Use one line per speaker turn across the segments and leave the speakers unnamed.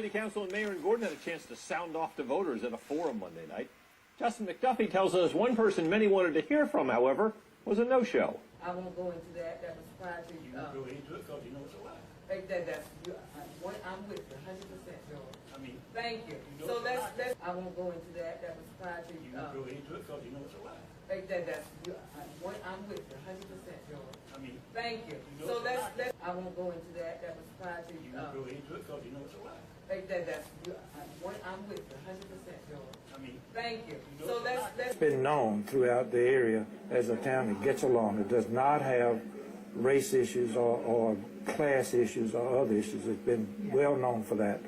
City Council and Mayor and Gordon had a chance to sound off to voters at a forum Monday night. Justin McDuffie tells us one person many wanted to hear from, however, was a no-show.
I won't go into that. That was prior to
You won't go into it because you know it's a lie.
I'm with you 100%, George.
I mean,
thank you.
You know
let's. I won't go into that. That was prior to
you won't go into it because you know it's a lie.
I'm with you 100%, George.
I mean,
thank you.
You know
let's. I won't go into that. That was prior to
you won't go into it because you know it's a lie.
I'm with you 100%, George.
I mean,
thank you.
You know
let's.
It's been known throughout the area as a town that gets along. It does not have race issues or class issues or other issues. It's been well known for that.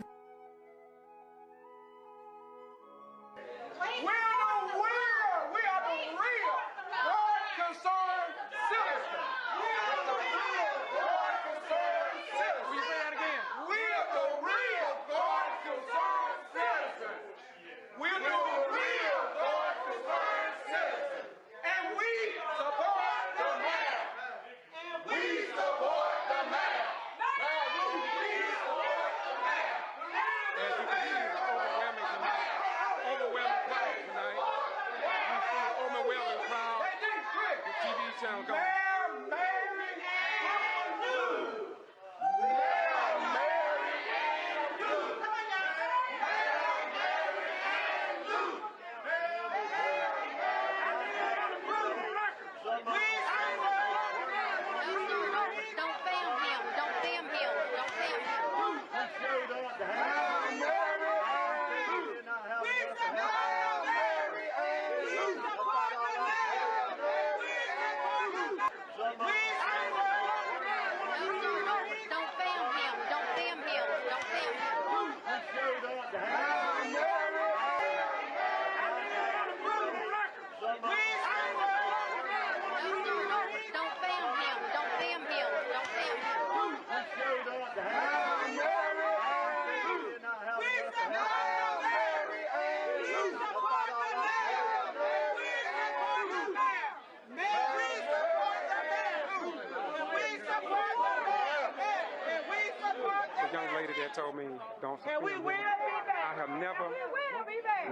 Told me don't support me. I have never,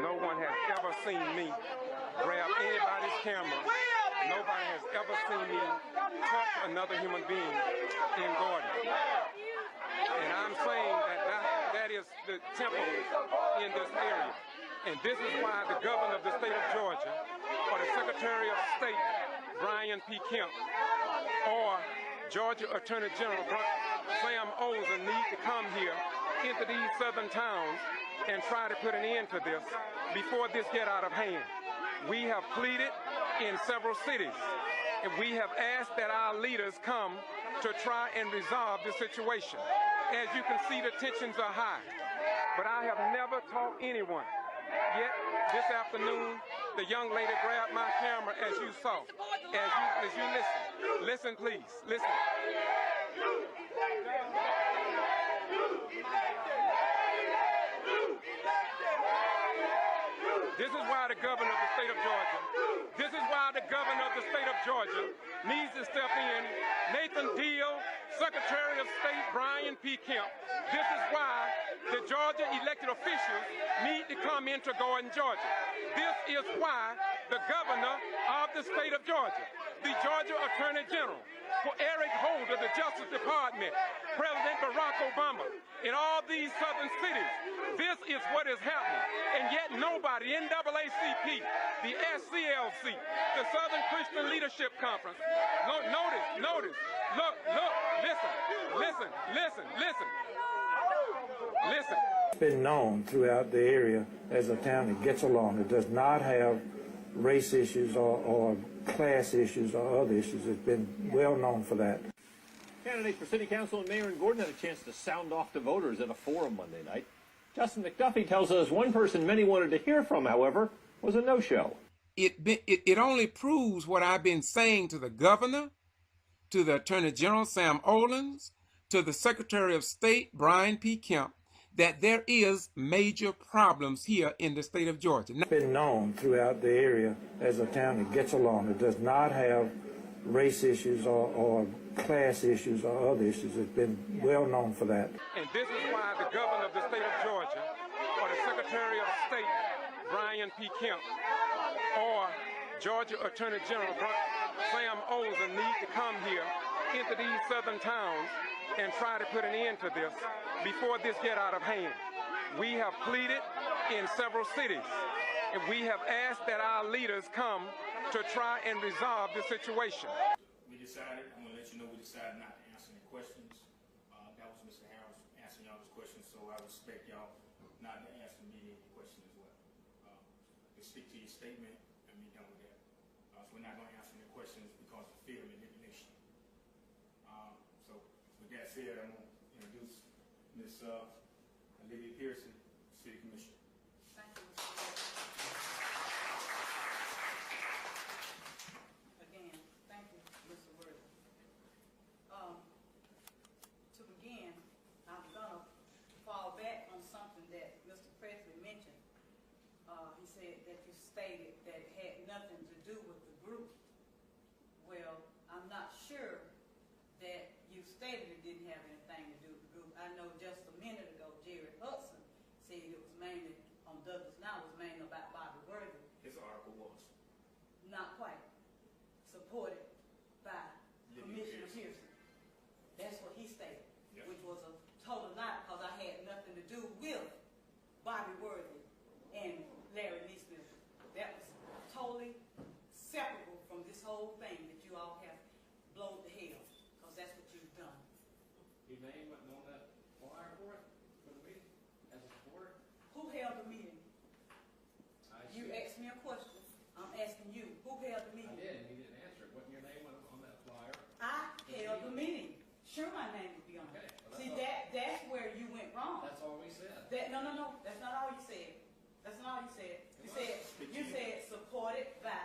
no one has ever seen me grab anybody's camera. Nobody has ever seen me touch another human being in Gordon. And I'm saying that is the temple in this area. And this is why the governor of the state of Georgia, or the Secretary of State, Brian P. Kemp, or Georgia Attorney General Sam Olsen need to come here into these southern towns and try to put an end to this before this get out of hand. We have pleaded in several cities, and we have asked that our leaders come to try and resolve this situation. As you can see, the tensions are high, but I have never taught anyone. Yet this afternoon, the young lady grabbed my camera, as you saw. As you listen, please, listen. This is why the governor of the state of Georgia, needs to step in. Nathan Deal, Secretary of State Brian P. Kemp. This is why the Georgia elected officials need to come into Gordon, Georgia. This is why the governor of the state of Georgia, the Georgia Attorney General, for Eric Holder, the Justice Department, President Barack Obama, in all these southern cities. This is what is happening. And yet nobody, NAACP, the SCLC, the Southern Christian Leadership Conference, notice, look, listen.
It's been known throughout the area as a town that gets along. It does not have race issues or class issues or other issues. It's been well known for that.
Candidates for City Council and Mayor and Gordon had a chance to sound off to voters at a forum Monday night. Justin McDuffie tells us one person many wanted to hear from, however, was a no-show.
It only proves what I've been saying to the governor, to the Attorney General Sam Olsen, to the Secretary of State Brian P. Kemp, that there is major problems here in the state of Georgia.
It's been known throughout the area as a town that gets along. It does not have race issues or class issues or other issues. It's been well known for that.
And this is why the governor of the state of Georgia, or the Secretary of State, Brian P. Kemp, or Georgia Attorney General Sam Olsen need to come here into these southern towns and try to put an end to this before this get out of hand. We have pleaded in several cities, and we have asked that our leaders come to try and resolve the situation.
We decided, I'm going to let you know, we decided not to answer any questions. That was Mr. Harris answering y'all those questions, so I respect y'all not to answer me any questions as well. Just stick to your statement and be done with that. So we're not going to answer any questions because of fear of manipulation. So with that said, I'm going to introduce Ms. Olivia Pearson, City Commissioner.
Thank you. Again, thank you, Mr. Worthy. To begin, I'm gonna fall back on something that Mr. Presley mentioned. He said that you stated that it had nothing to do with the group. Well, I'm not sure that you stated it didn't have anything to do with the group. I know just a minute ago, Jerry Hudson said it was mainly on Douglas Now, was mainly about Bobby Worthy.
His article was.
Not quite. Supported by Commissioner Pearson. That's what he stated,
Yep.
which was a total lie because I had nothing to do with Bobby Worthy and Larry Neesmith. That was totally separable from this whole thing that you all have blown to hell, because that's what you've done.
Your name wasn't on that flyer for it, for the meeting, as a supporter?
Who held the meeting? You asked me a question. I'm asking you, who held the
I
meeting?
did, and you didn't answer it. Wasn't your name on that flyer?
I held the meeting. Sure, my name would be on it.
Okay, well,
See,
that's
that's where you went wrong.
That's all we said.
No, that's not all you said. That's not all you said. You said supported by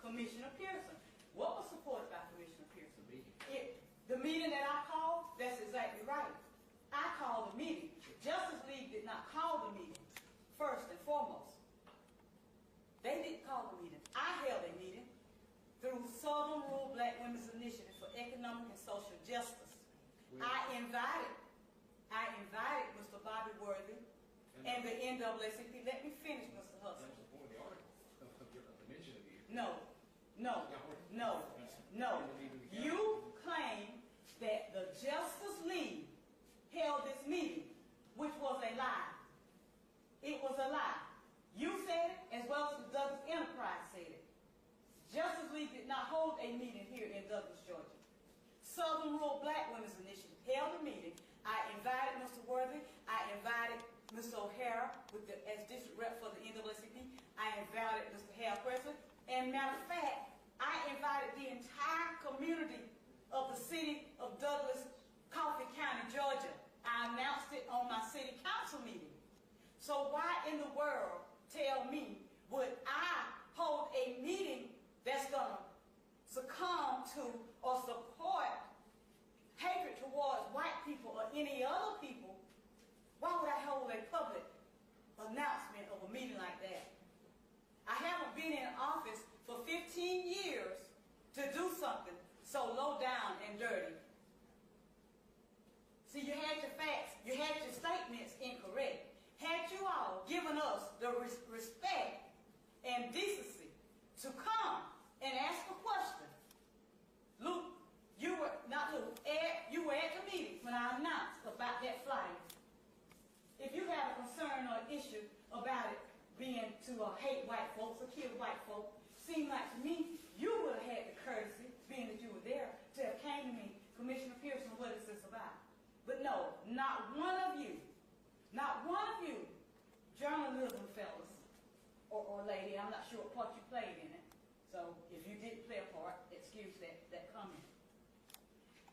Commissioner Pearson. What was supported by Commissioner Pearson?
The meeting.
The meeting that I called, that's exactly right. I called the meeting. Justice League did not call the meeting, first and foremost. They didn't call the meeting. I held a meeting through Southern Rural Black Women's Initiative for Economic and Social Justice. I invited Mr. Bobby Worthy and the NAACP. Let me finish, Mr. Hudson.
That was the point of the article, the mention of you.
No. You claim that the Justice League held this meeting, which was a lie. It was a lie. You said it, as well as the Douglas Enterprise said it. Justice League did not hold a meeting here in Douglas, Georgia. Southern Rural Black Women's Initiative held a meeting. I invited Mr. Worthy. I invited Mr. O'Hara as district rep for the NAACP. I invited Mr. Hal Presley. And matter of fact, I invited the entire community of the city of Douglas, Coffee County, Georgia. I announced it on my city council meeting. So why in the world tell me would I hold a meeting that's going to succumb to or support hatred towards white people or any other people? Why would I hold a public announcement of a meeting like that? I haven't been in office for 15 years to do something so low down and dirty. See, you had your facts, you had your statements incorrect. Had you all given us the respect and decency to come and ask a question, Luke, you were at the meeting when I announced about that flyer. If you have a concern or issue about it being to hate white folks or kill white folks, seemed like to me you would have had the courtesy, being that you were there, to have came to me, Commissioner Pearson, what is this about? But no, not one of you, journalism fellas or lady, I'm not sure what part you played in it. So if you did play a part, excuse that comment.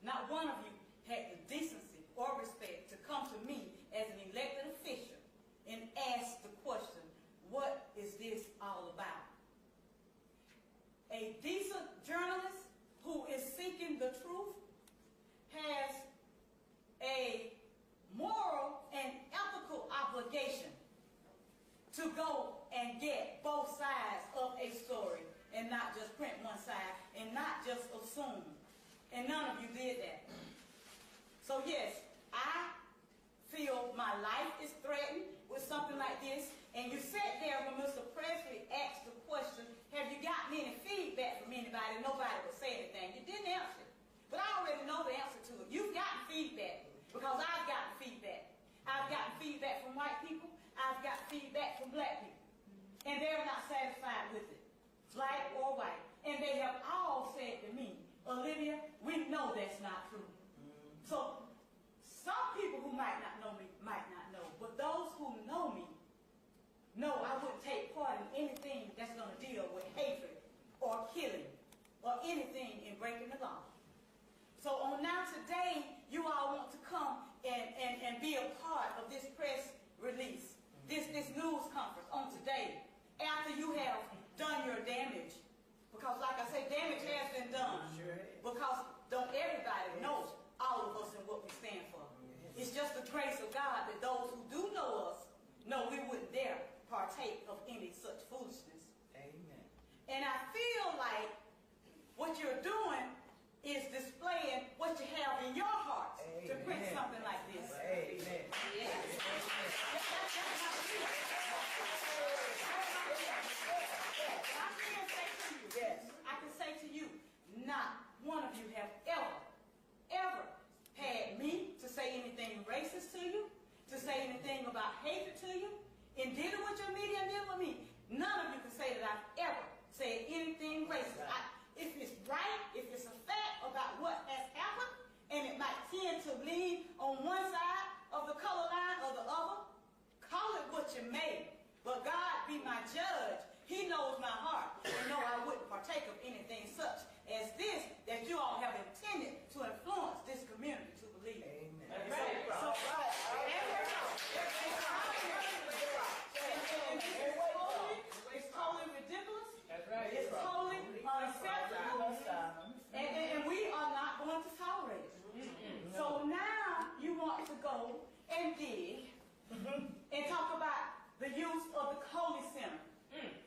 Not one of you had the decency or respect to come to me as an elected official and ask the question, what is this all about? A decent journalist who is seeking the truth has a moral and ethical obligation to go and get both sides of a story and not just print one side and not just assume And none of you did that. So yes, I feel my life is threatened with something like this. And you sat there when Mr. Presley asked the question, have you gotten any feedback from anybody? Nobody would say anything. You didn't answer it. But I already know the answer to it. You've gotten feedback because I've gotten feedback. I've gotten feedback from white people. I've got feedback from black people. And they're not satisfied with it, black or white. And they have all said to me, Olivia, we know that's not true. So some people who might not know me might not know. But those who know me know I wouldn't take part in anything that's going to deal with hatred or killing or anything in breaking the law. So on now today, you all want to come and be a part of this press release, this news conference on today, after you have done your damage. Because like I say, damage has been done. Because don't everybody know all of us and what we stand for. It's just the grace of God that those who do know us know we wouldn't dare partake of any such foolishness.
Amen.
And I feel like what you're doing is displaying what you have in your heart to print something like this.
Amen.
Yes. I can say to you, not one of you have ever had me to say anything racist to you, to say anything about hatred to you, in dealing with your media and dealing with me. None of you can say that I've ever said anything racist. If it's right, if it's a fact about what has happened, and it might tend to lean on one side of the color line or the other, call it what you may. But God be my judge. He knows my heart. And know I wouldn't partake of anything such as this that you all have intended to influence this community to believe.
Amen.
It's totally ridiculous.
That's right.
It's totally unacceptable. And we are not going to tolerate it. So now you want to go and dig and talk about the use of the Coley Center.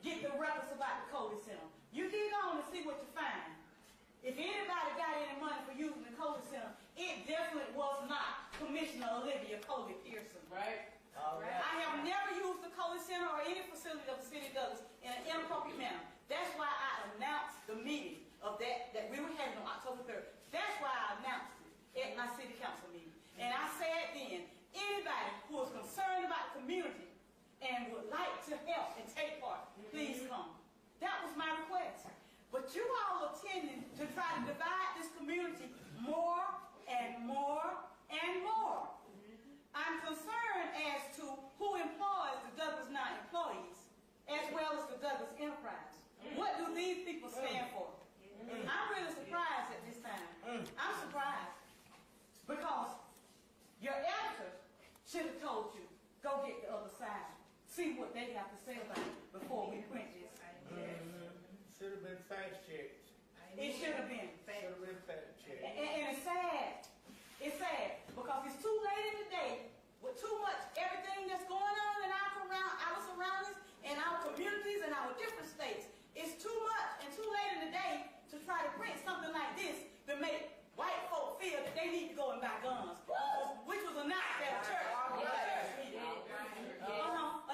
Get the records about the Coley Center. You dig on and see what you find. If anybody got any money for using the Coley Center, it definitely was not Commissioner Olivia Coley Pearson.
Right.
I have never used the Coley Center or any facility of the city of Douglas in an inappropriate manner. That's why I announced the meeting of that we were having on October 3rd. That's why I announced it at my city council meeting. And I said then, anybody who is concerned about the community and would like to help and take part, please come. That was my request. But you all are tending to try to divide this community more and more and more. I'm concerned as to who employs the Douglas 9 employees, as well as the Douglas Enterprise. What do these people stand for? I'm really surprised at this time. I'm surprised. Because your editors should have told you, go get the other side. See what they have to say about it before we print this.
Should have been fact checked.
It should have been.
Should have been fact checked.
And it's sad. It's sad because it's too late in the day with too much everything that's going on in our surroundings and our communities and our different states. It's too much and too late in the day to try to print something like this to make white folk feel that they need to go and buy guns, which was announced at a church.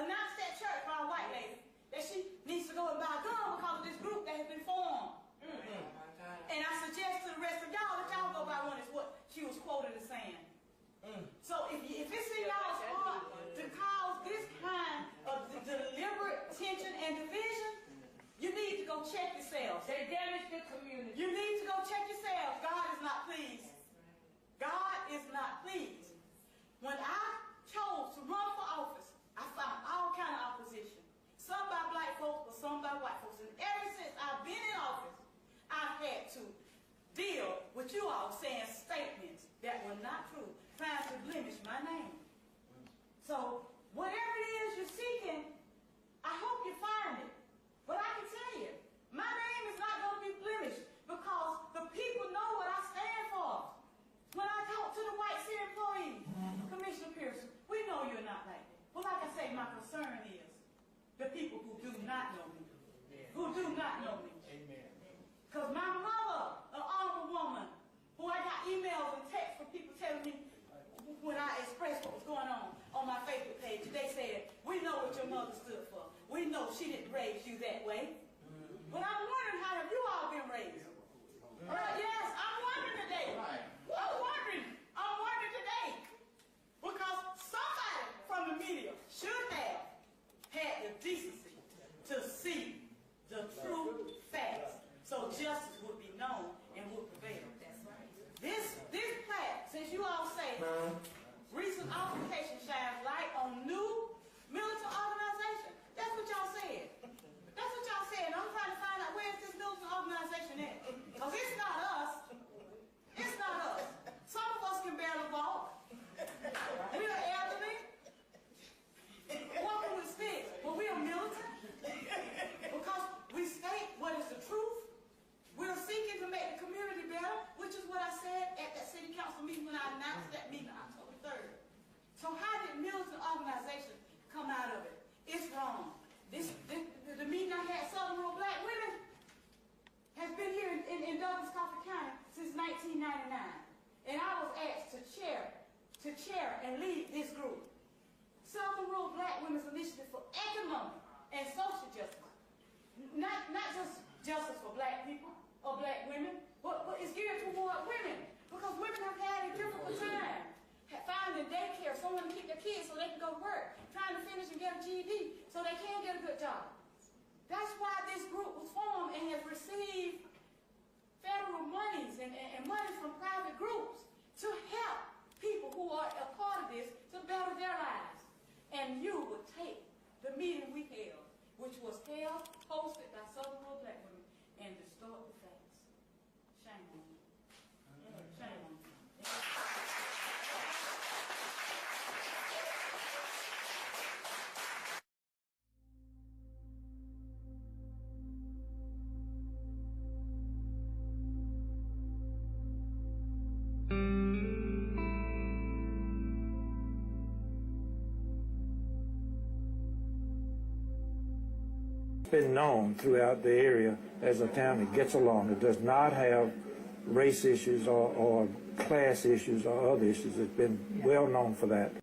Announced at church by a white lady that she needs to go and buy a gun because of this group that has been formed. And I suggest to the rest of y'all that y'all go by one is what she was quoted as saying. So if it's in y'all's heart to cause this kind of deliberate tension and division, you need to go check yourselves.
They damaged the community.
You need to go check yourselves. God is not pleased. God is not pleased. When I chose to run for office, I found all kind of opposition. Some by black folks, but some by white folks. And ever since I've been in office, I've had to deal with you all saying statements that were not true, trying to blemish my name. So whatever it is you're seeking, I hope you find it. But I can tell you, my name is not going to be blemished because the people know what I stand for. When I talk to the white city employees, Commissioner Pearson, we know you're not like that. But like I say, my concern is the people who do not know me. Who do not know me.
Amen.
Because my mother, an honorable woman, when I expressed what was going on my Facebook page. They said, we know what your mother stood for. We know she didn't raise you that way. But I'm wondering, how have you all been raised? Yes, I'm wondering today. I'm wondering today. Because somebody from the media should have had the decency to see the true facts so justice would be known and would prevail. That's right. This plaque, since you all say recent altercation shines light on new militant organization, that's what y'all said. That's what y'all said. And I'm trying to find out where's this militant organization at. Because it's not us. It's not us. Some of us can barely walk. We are elderly. Walking with sticks. But we are militant. Because we state what is the truth. We're seeking to make the community better, which is what I said at that city council meeting when I announced that meeting on October 3rd. So how did militant organization come out of it? It's wrong. The meeting I had, Southern Rural Black Women, has been here in Douglas Coffee County since 1999. And I was asked to chair and lead this group. Southern Rural Black Women's Initiative for Economic and Social Justice. Not just justice for black people or black women, but it's geared toward women. Because women have had a difficult time finding daycare, someone to keep their kids so they can go to work, trying to finish and get a GED so they can get a good job. That's why this group was formed and has received federal monies and monies from private groups to help people who are a part of this to better their lives. And you would take the meeting we held, which was hosted by Southern Rural Black Women, and distort the facts. Shame on you. Shame on you.
Been known throughout the area as a town that gets along. It does not have race issues or class issues or other issues. It's been well known for that.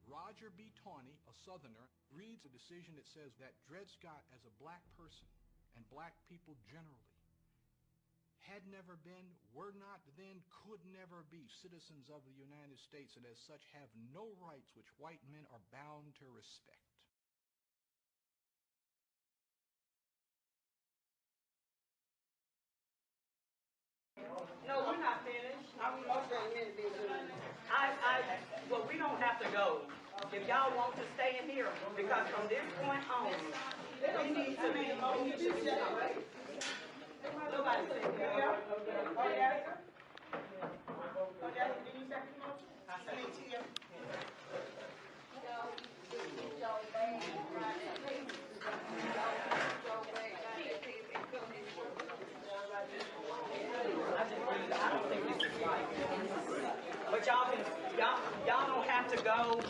Roger B. Tawney, a Southerner, reads a decision that says that Dred Scott, as a black person, and black people generally, had never been, were not then, could never be citizens of the United States, and as such have no rights which white men are bound to respect.
No, we're not finished. Well, we don't have to go. If y'all want to stay in here, because from this point on, we need to be. Nobody said yeah. I don't think this is right. But y'all don't have to go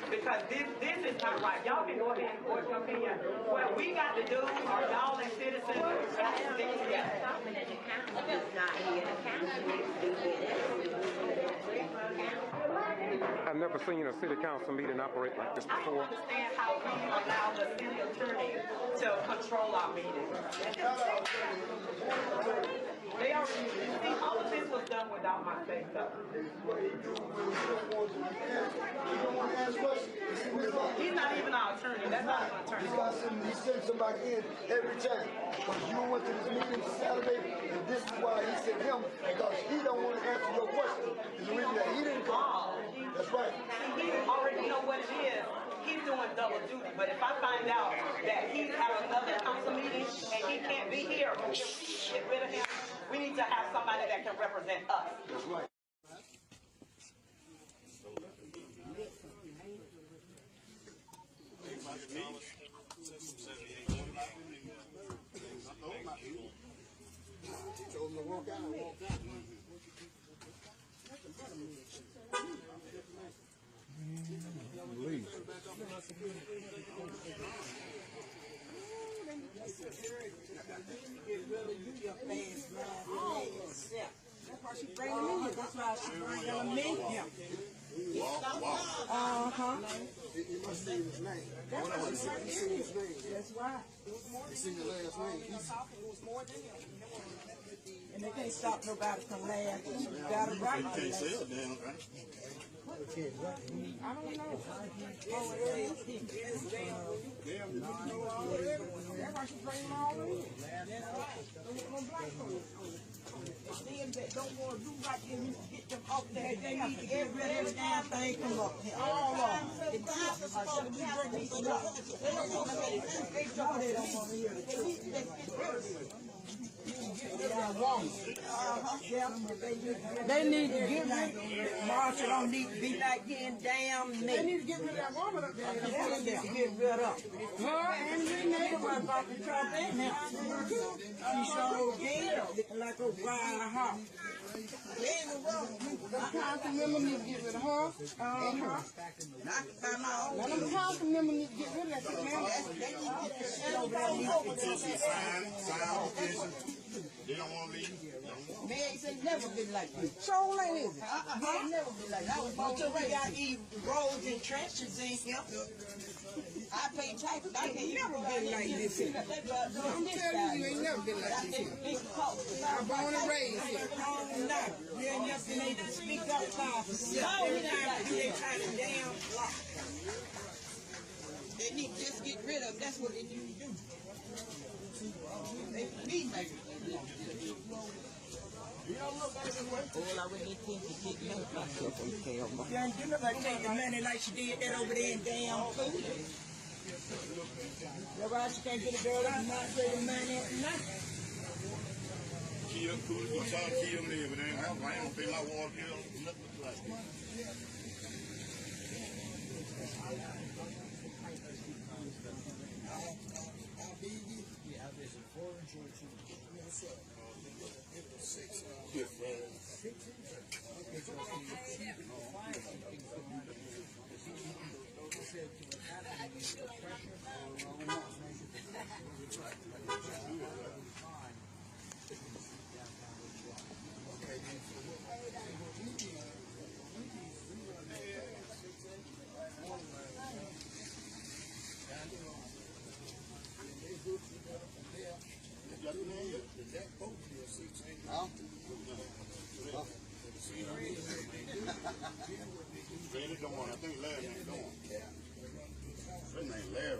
because this is not right. Y'all can go ahead and voice your opinion. What we got to do are y'all as citizens got to stick together.
I've never seen a city council meeting operate like this
I don't
before.
understand how we allow the city attorney to control our meetings. They already, see, all of this was done without my say so. He's not even our attorney. That's not an attorney.
He sent somebody in every time. But you went to this meeting Saturday, and this is why he sent him, because he don't want to answer your question. It's the reason that he didn't come. That's right.
See, he already know what it is. He's doing double duty. But if I find out that he's having another council meeting and he can't be here, get rid of him. We need to have somebody that can represent us.
That's right.
That's why she bringing him. That's why she bringing him.
You must see his name. That's what you see his name. That's right. You see the last name.
And they can't stop nobody from laughing. You got it right.
You can't say it damn right.
I don't know. Oh, it is. Everybody should bring them all in. Them that don't want to do right, they need to get them off there. They need to get rid of every damn thing from up here. All of them. The kids are going to be bringing them up. They don't want to hear the truth. They don't want to hear the truth. They get rid of it. They need to get rid of Marshall don't need to be like getting damn nigga. They need to get rid of that woman up there. They need to get rid of her and Renee was about to try that now. She so dead, looking like a wild house. The council member need to get rid of her. Let them council member need to get rid of that man. They need to get that shit over there.
They don't want to leave.
Man, ain't never been like this. So ain't it? Ain't never been like that. Until we got even roads and trenches in here. I pay taxes. I ain't never been like this. I'm telling you, ain't never been like this. I'm born and raised here. You ain't never been able to speak up loud for every time they try to damn block. They need to just get rid of them. That's what they need to do. They need to make it. You don't look like this way. All I would need to get myself okay. You look like taking the money like she did that over there in damn food. That's why she can't get a girl out not pay the money at night.
Kill, cool, go try to kill me, but then I don't feel like water kill, nothing like that. I think Larry ain't going. That name Larry.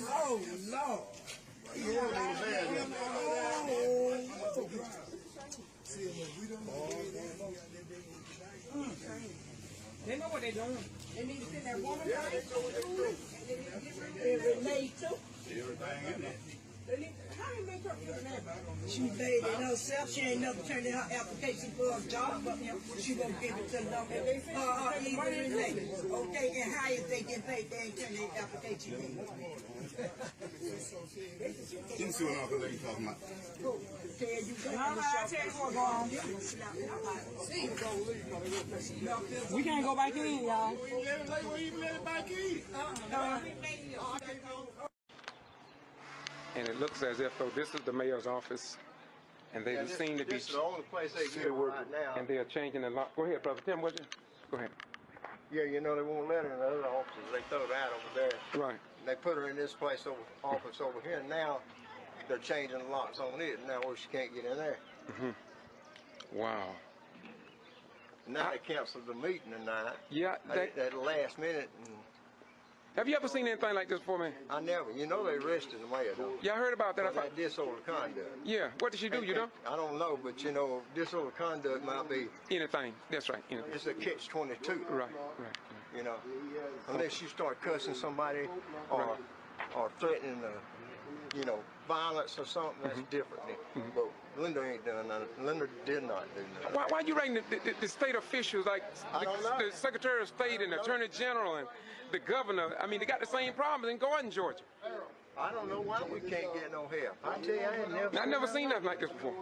Oh, Lord. They know what they're doing. They need to send that woman out. Renee too.
Everything in there.
How you make her feel that? She made it herself. She ain't never turned in her application for a job, but she gonna give it to them. Even Renee. Okay, and how is they get paid? They ain't turning their application in.
You see what Uncle Lady talking about?
We can't go back in, y'all.
We let it back in.
And it looks as if though this is the mayor's office, and they seem to be.
This is the only place they get right now.
And they are changing the lock. Go ahead, brother. Tim, what you? Go ahead.
Yeah, you know they won't let her in the other offices. They throw her out over there.
Right.
They put her in this place office over here. Now they're changing the locks on it. Now where she can't get in there.
Wow.
Now they canceled the meeting tonight.
Yeah.
At the last minute.
Have you ever seen anything like this before, man?
I never. You know they arrested the mayor, though.
Yeah, I heard about that.
That disorderly conduct.
Yeah. What did she do? You know?
I don't know, but you know, disorderly conduct might be
anything. That's right. Anything.
It's a catch-22.
Right.
You know, unless you start cussing somebody or threatening to, you know, violence or something, that's different. But Linda ain't done nothing. Linda did not do nothing.
Why you rating the state officials like the Secretary of State and the Attorney General and the governor? I mean, they got the same problems in Gordon, Georgia.
I don't know why we can't get no help. I tell you,
I never seen nothing like this before.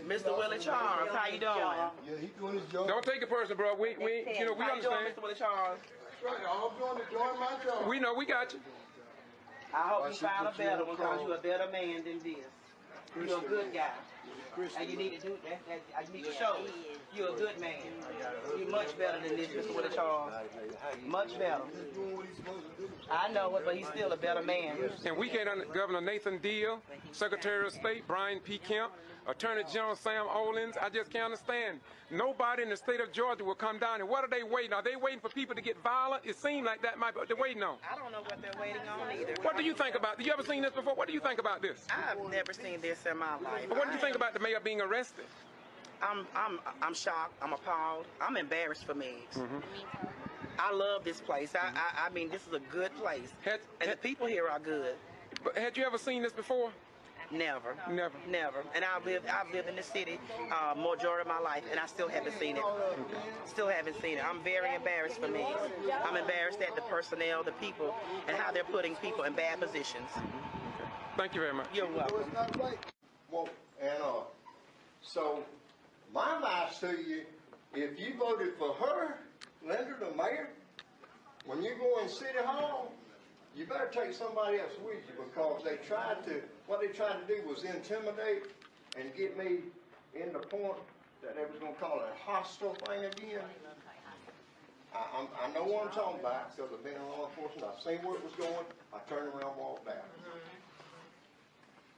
Mr. Willie Charles, how you doing?
Yeah, he doing his job.
Don't take it personal, bro. We
How you doing,
understand.
Mr. Willie Charles?
Right, I'm doing my job.
We know, we got you.
I hope you find a better one because you're a better man than this. You're a good guy. And you need to do that. You need to show you're a good man. You're much better than this, Mr. Willie Charles. Much better. I know it, but he's still a better man.
And we can't Governor Nathan Deal, Secretary of State Brian P. Kemp, Attorney General Sam Olens. I just can't understand. Nobody in the state of Georgia will come down. And what are they waiting? Are they waiting for people to get violent? It seems like that might be what they're waiting on.
I don't know what they're waiting on either.
What do you think about? You ever seen this before? What do you think about this?
I've never seen this in my life.
What do you think about the mayor being arrested?
I'm shocked. I'm appalled. I'm embarrassed for Meigs. I love this place. I mean, this is a good place. And the people here are good.
But had you ever seen this before?
Never.
Never.
Never. And I've lived in the city majority of my life, and I still haven't seen it. Still haven't seen it. I'm very embarrassed for Meigs. I'm embarrassed at the personnel, the people, and how they're putting people in bad positions.
Thank you very much.
You're welcome.
it's not right. Well, and so my advice to you, if you voted for her, Linda, the mayor, when you go in City Hall, you better take somebody else with you because what they tried to do was intimidate and get me in the point that they was going to call it a hostile thing again. I know what I'm talking about because I've been in law enforcement. I've seen where it was going. I turned around and walked out.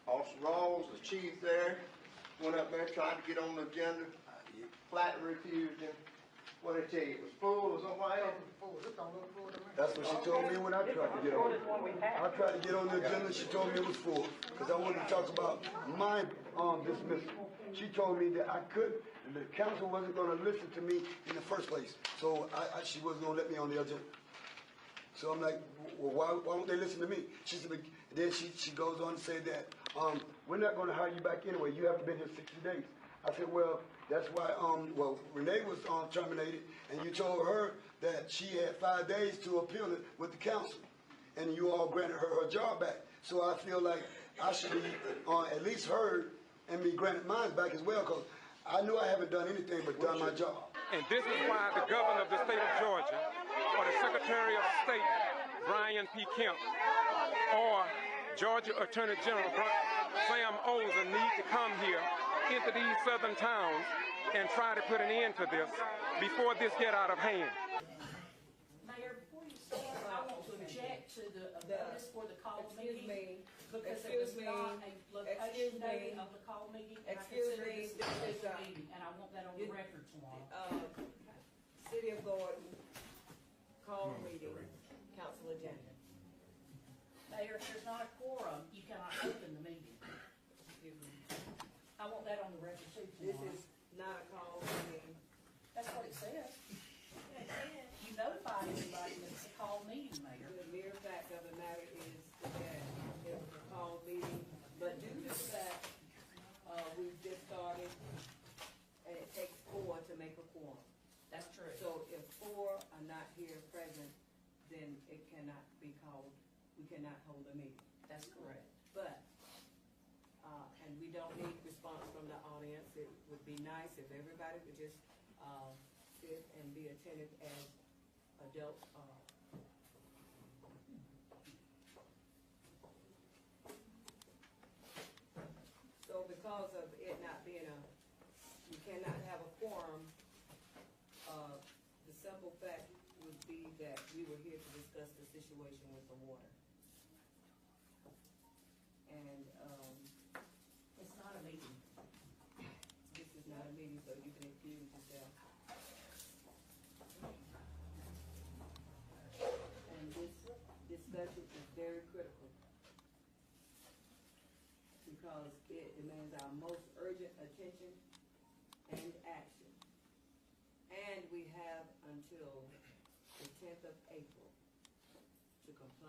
Officer Rawls, the chief there, went up there, tried to get on the agenda, flatly refused him. What did I tell you? It was full or something like that?
That's what she told me when I tried to get on. I tried to get on the agenda. She told me it was full because I wanted to talk about my dismissal. She told me that I couldn't, and the council wasn't going to listen to me in the first place. So she wasn't going to let me on the agenda. So I'm like, well, why won't they listen to me? She said, then she goes on to say that we're not going to hire you back anyway. You haven't been here 60 days. I said, well, that's why, Renee was terminated, and you told her that she had 5 days to appeal it with the council, and you all granted her job back. So I feel like I should be at least heard and be granted mine back as well, because I know I haven't done anything but done my job.
And this is why the governor of the state of Georgia, or the Secretary of State, Brian P. Kemp, or Georgia Attorney General Sam Olens need to come here into these southern towns and try to put an end to this before this get out of hand.
Mayor, before you start, I want to object to the notice for the call meeting because it was not a location dating of the call meeting. And I consider this a special meeting, and I want that on the record tomorrow.
City of Gordon, call meeting, council agenda.
Mayor, if there's not a quorum, you cannot open the meeting. I want that on the record too
This
tomorrow.
is not a call meeting.
That's what it says. You notified everybody that it's a call meeting, Mayor.
The mere fact of the matter is that it was a call meeting, but due to the fact, we've just started, and it takes 4 to make a quorum.
That's true.
So if 4 are not here present, then it cannot be called, we cannot hold a meeting.
That's correct.
But, and we don't need response from the audience. It would be nice if everybody would just, sit and be attentive as adults are. So because of it not being you cannot have a quorum, the simple fact would be that we were here to discuss the situation with the water. And,
It's not a meeting.
this is not a meeting, so you can excuse yourself. And this discussion is very critical because it demands our most urgent attention and action. And we have until the 10th of April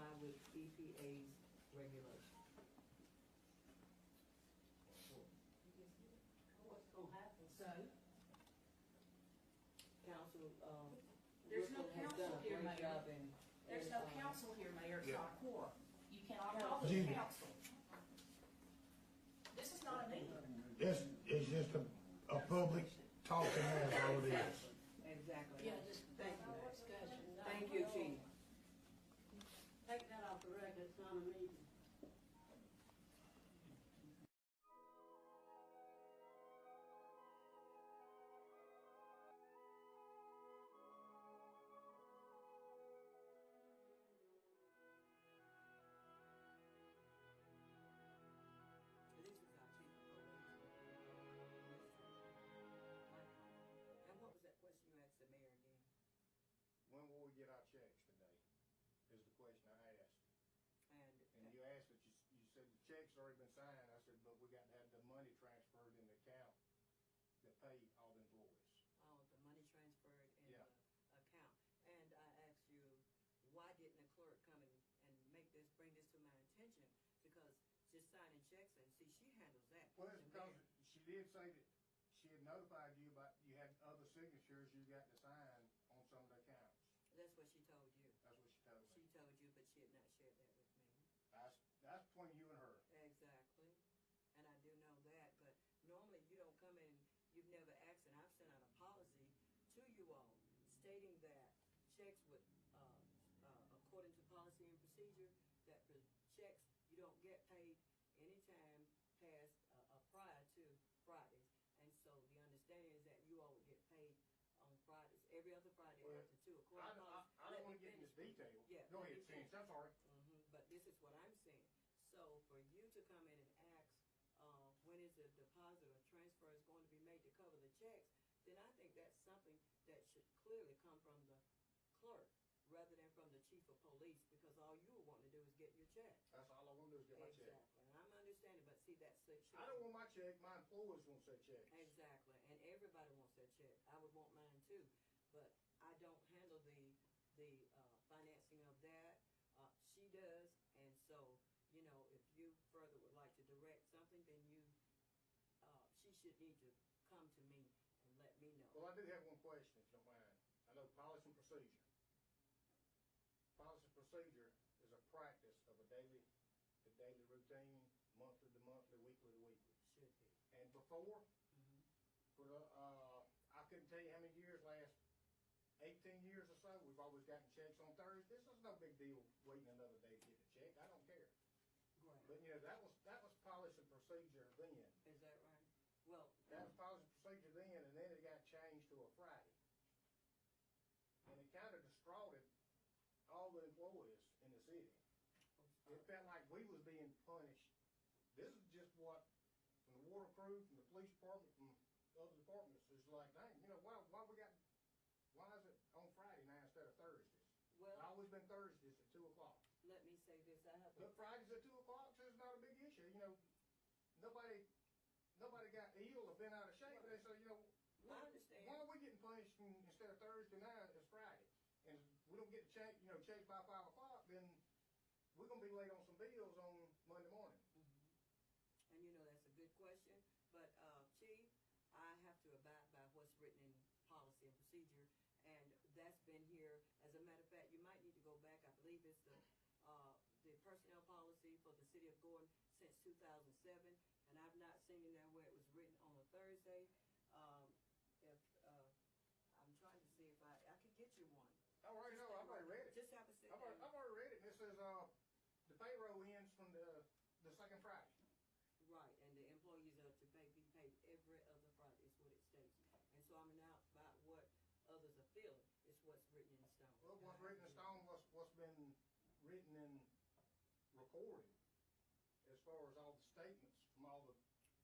comply with EPA's regulation.
What's gonna happen?
So,
Council,
there's no
Brooklyn has
council
done a
here,
great
Mayor.
job
There's no council here, Mayor, it's not a quorum. You cannot call it a
G.B.R.
council. This is not a meeting.
It's just a public talking, that's all it is.
Exactly.
Yeah, just
Thank you.
discussion.
Thank you, Chief.
Take that off the record, it's not a meeting.
This is our chief of police. And what was that question you asked the mayor again?
When will we get our checks today? Is the question I asked. And you asked that you said the check's already been signed. I said, but we got to have the money transferred in the account to pay all the employees.
Oh, the money transferred in
Yeah.
the account. And I asked you, why didn't the clerk come and bring this to my attention? Because just signing checks and see, she handles that.
Well, it's
The
because
mayor-
she did say that she had notified you about, you had other signatures you got to sign on some of the accounts.
That's what she told you.
That's what she told me.
She told you, but she had not shared that with me.
That's between you and her.
Exactly. And I do know that, but normally you don't come in, you've never asked, and I've sent out a policy to you all stating that checks would, according to policy and procedure, that the checks, you don't get paid anytime past, prior to Fridays. And so the understanding is that you all would get paid on Fridays, every other Friday
Well,
after 2
I
o'clock.
don't want to get into detail.
Yeah.
Go
let
ahead,
me finish.
Cindy, I'm sorry.
But this is what I'm saying. So for you to come in and ask, when is the deposit or transfer is going to be made to cover the checks, then I think that's something that should clearly come from the clerk rather than from the chief of police, because all you were wanting to do is get your check.
That's all I want to do is get my check.
Exactly, and I'm understanding, but see, that's the.
I don't want my check, my employees want their checks.
Exactly, and everybody wants their check. I would want mine too, but I don't handle the financing of that. She does, and so, you know, if you further would like to direct something, then she should need to come to me and let me know.
Well, I do have one question, if you don't mind. I know policy and procedure. Policy and procedure is a practice of a daily routine, monthly to monthly, weekly to weekly.
Should be.
And before, for the, I couldn't tell you how many years, last 18 years or so, we've always gotten checks on Thursdays. This is no big deal waiting another day to get a check. I don't care.
Right.
But you know, that was policy and procedure then.
Is that right? Well.
That was policy and procedure then, and then it got changed to a Friday. And it kind of distraughted all the employees in the city. It felt like we was being punished. This is just what, from the water crew, from the police department, from other departments, is like, dang, you know, why is it on Friday now instead of Thursdays?
Well,
It's always been Thursdays at 2 o'clock.
let me say this, I have.
But Fridays at 2 o'clock is not a big issue. You know, nobody got ill or been out of shape. They say, you know,
I understand.
why are we getting punished instead of Thursday night, it's Friday? And if we don't get checked by 5 o'clock, then we're gonna be late on some bills on Monday morning.
And you know, that's a good question, but, Chief, I have to abide by what's written in policy and procedure, and that's been here. As a matter of fact, you might need to go back, I believe it's the personnel policy for the city of Gordon since 2007, and I've not seen it there where it was written on a Thursday. I'm trying to see if I could get you one.
I've already read it.
Just have a sit
I've
down.
already read it, and it says, the payroll ends from the second Friday.
Right, and the employees are to be paid every other Friday, is what it states. And so I'm not about what others are feeling, it's what's written in stone.
Well, what's written in stone, what's been written and recorded, as far as all the statements from all the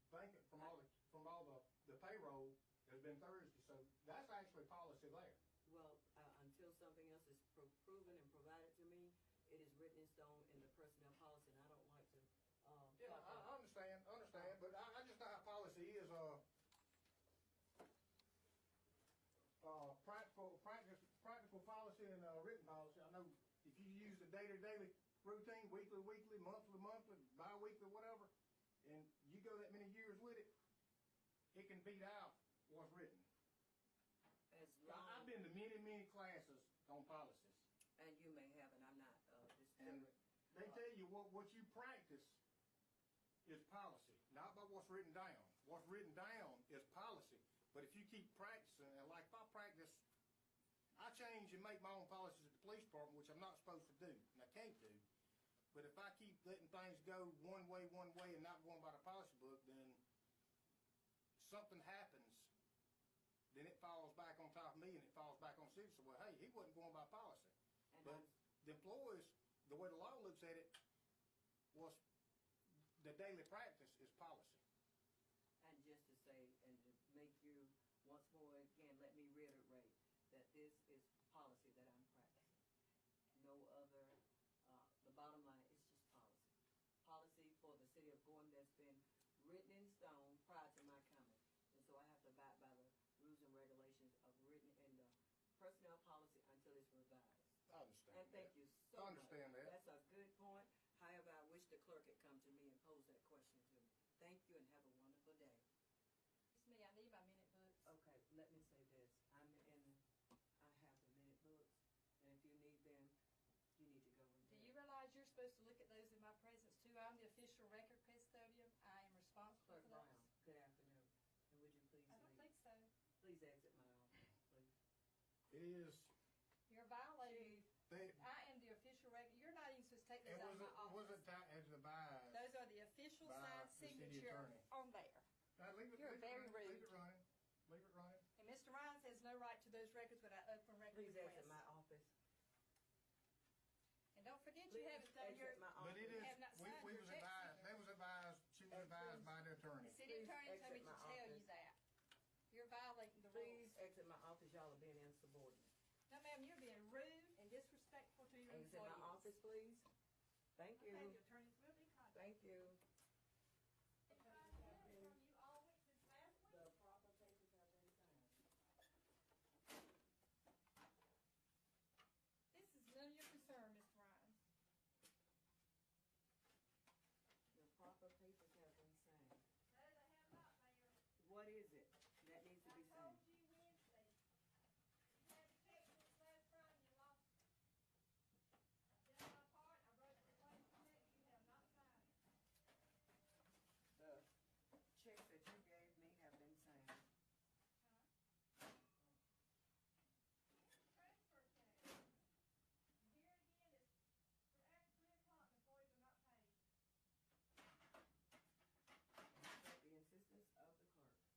banking, from all the payroll, has been Thursday, so that's actually policy there.
Well, until something else is proven and provided to me, it is written in stone in the personnel policy, and I don't like to,
Yeah, I understand, but I just know how policy is, practical policy and, written policy. I know if you use the daily
routine, weekly, monthly, bi-weekly, whatever, and you go that many years with it, it can beat out what's written.
As long,
I've been to many classes on policies.
and you may have, and I'm not
And
disputing.
they tell you what you practice is policy, not by what's written down. What's written down is policy. But if you keep practicing, and like if I practice, I change and make my own policies at the police department, which I'm not supposed to do, and I can't do. But if I keep letting things go one way, and not going by the policy book, then something happens. Then it falls back on top of me, and it falls back on the city. So, well, hey, he wasn't going by policy.
And
But the employees, the way the law looks at it, was the daily practice is policy.
And just to say, and to make you, once more again, let me reiterate that this is policy that I'm practicing. No other, the bottom line is just policy. Policy for the city of Gordon that's been written in stone prior to my coming. And so I have to abide by the rules and regulations of written in the personnel policy until it's revised.
I understand
And thank
that.
you so
I understand
much.
that.
That's a good point. However, I wish the clerk had come to me and posed that question to me. Thank you and have a wonderful day.
It's me, I need my minute books.
Okay, let me say this. I have the minute books, and if you need them, you need to go in
Do
there.
you realize you're supposed to look at those in my presence too? I'm the official record custodian. I am responsible
Clerk
for those.
Brown, good afternoon. And would you please
I don't
leave?
think so.
Please exit my office, please.
It is.
You're violating.
They,
I am the official record. You're not even supposed to take
it
those out of my
was
office.
advised.
Those are the official
by
signed
the city
signature
attorney.
on there.
Leave it,
You're
leave
very
it running,
rude.
Leave it running. Leave it running.
And Mr. Rhines has no right to those records without open record
Please
request.
exit my office.
And don't forget
Please
you haven't done your.
exit my
But it is,
have not signed
we
your
was
check
advised,
either.
they was advised, she was advised by the attorney.
The city
Please
attorney told me
exit
to
my
tell you
office.
that. You're violating the
Please
rules.
exit my office. Y'all are being insubordinate.
No, ma'am, you're being rude and disrespectful to your
Exit
employees.
my office, please. Thank
Okay,
you.
the attorneys will be contacted.
Thank you.
From you all week since last week.
The proper papers have been signed.
This is none of your concern, Mr. Rhines.
The proper papers have been signed.
No, they have not, Mayor.
What is it that needs to be
I told
signed?
you Wednesday. You had to check this last Friday, you lost it. I did my part, I wrote the claim check, you have not signed it.
The checks that you gave me have been signed.
Transfer check. And here again, it's for after 3 o'clock, employees are not paid.
At the insistence of the clerk.
At the insistence of the mayor, she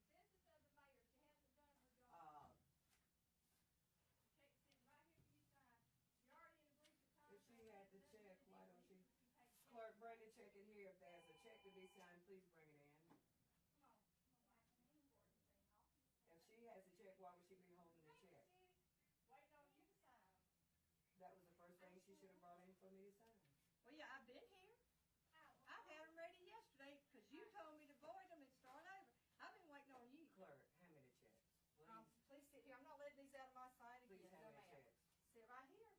hasn't done her job. Check sitting right here for you to sign. You're already in a breach of contract.
If she had the check, why don't she?
You pay the check.
Clerk, bring the check in here. If there's a check to be signed, please bring it in.
Come on, I can invoice the thing off.
If she has a check, why would she be holding the check?
Waiting on you to sign.
That was the first thing she should have brought in for me to sign.
Well, yeah, I've been here. I've had them ready yesterday, because you told me to void them and start over. I've been waiting on you.
Clerk, hand me the check, please.
Please sit here. I'm not letting these out of my sight
Please
again.
hand
No,
me the
ma'am.
checks.
Sit right here.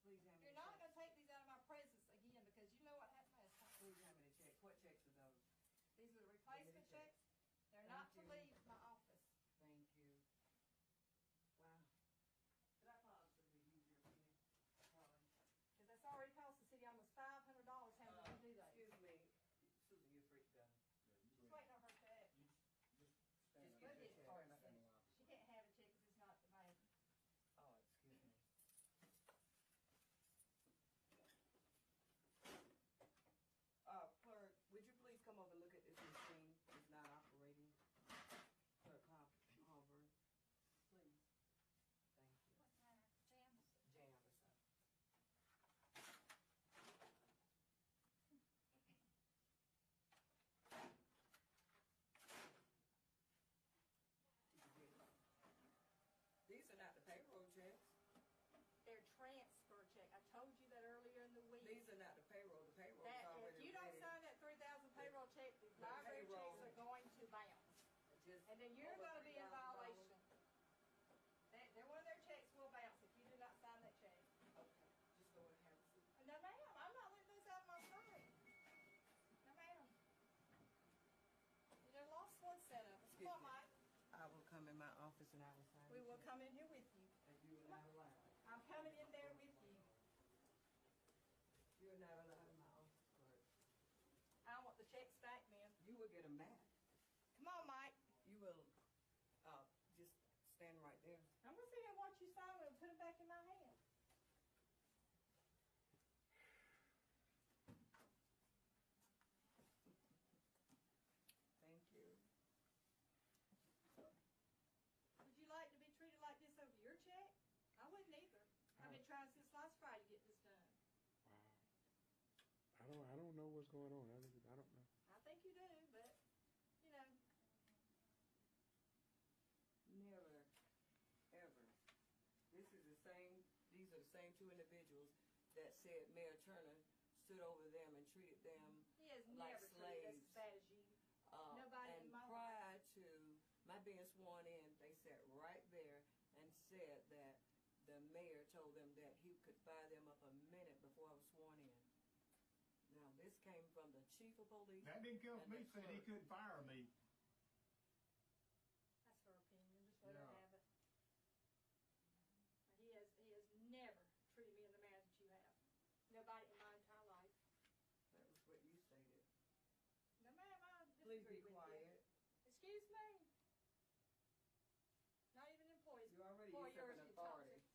Please hand me
You're
the
not
checks.
gonna take these out of my presence again, because you know what happened last time.
Please hand me the checks. What checks are those?
These are the replacement
check.
checks. They're
Thank
not to
you.
leave my office.
Thank you. Wow. Did I possibly use your pen? Probably.
Because that's already cost the city almost $500 having to do that.
Excuse me, Susan, you're free to go.
She's waiting on her check.
Just
Go
get
get
your
it for
check.
us. She can't have a check because it's not the mayor.
Oh, excuse me. Clerk, would you please come over and look at this machine? It's not operating. Clerk Halvern, please. Thank you.
What's the matter? Jam?
Jam or something. These are not the payroll checks.
They're transfer check. I told you that earlier in the week.
These are not the payroll. The payroll is
That,
already
if you don't
ready.
sign that 3,000 payroll check, the library
payroll-
checks are going to bounce.
Just
And then you're
over
gonna be in
$3,000.
violation. One of their checks will bounce if you do not sign that check.
And I will sign
We
the
will
check.
come in here with you.
And you are not allowed.
I'm coming in there with you.
You are not allowed in my office clerk.
I want the checks back, ma'am.
You will get them back.
Come on, Mike.
You will, just stand right there.
I'm gonna sit here and watch you sign and put it back in my hand.
Thank you.
Would you like to be treated like this over your check? I wouldn't either. I've been trying since last Friday to get this done.
Wow. I don't know what's going on. I don't know.
I think you do, but, you know.
Never, ever. These are the same two individuals that said Mayor Turner stood over them and treated them
He has
like
never treated us
slaves.
as bad as you. Nobody in
And
my life.
prior to my being sworn in, they sat right there and said that the mayor told them that he could fire them up a minute before I was sworn in. Now, this came from the chief of police.
That didn't come from
and
me,
the
said he
clerk.
couldn't fire me.
That's her opinion. Just let her
Yeah.
have it. He has never treated me in the manner that you have. Nobody in my entire life.
That was what you stated.
No, ma'am, I
Please
disagree
be
with
quiet.
you. Excuse me. Not even employees.
You already
employers
usurping
can talk to.
authority.
You're right.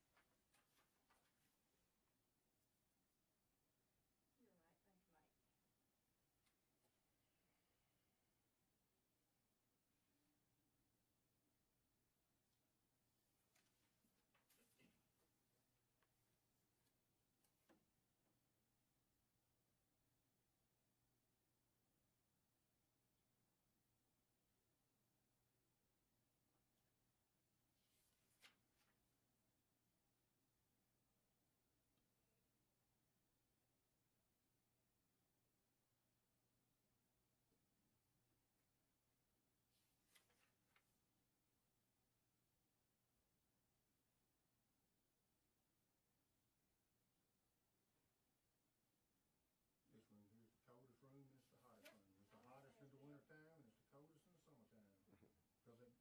Thank you, Mike.
This room here's the coldest room, and it's the hottest room. It's the hottest in the wintertime, and it's the coldest in the summertime. Because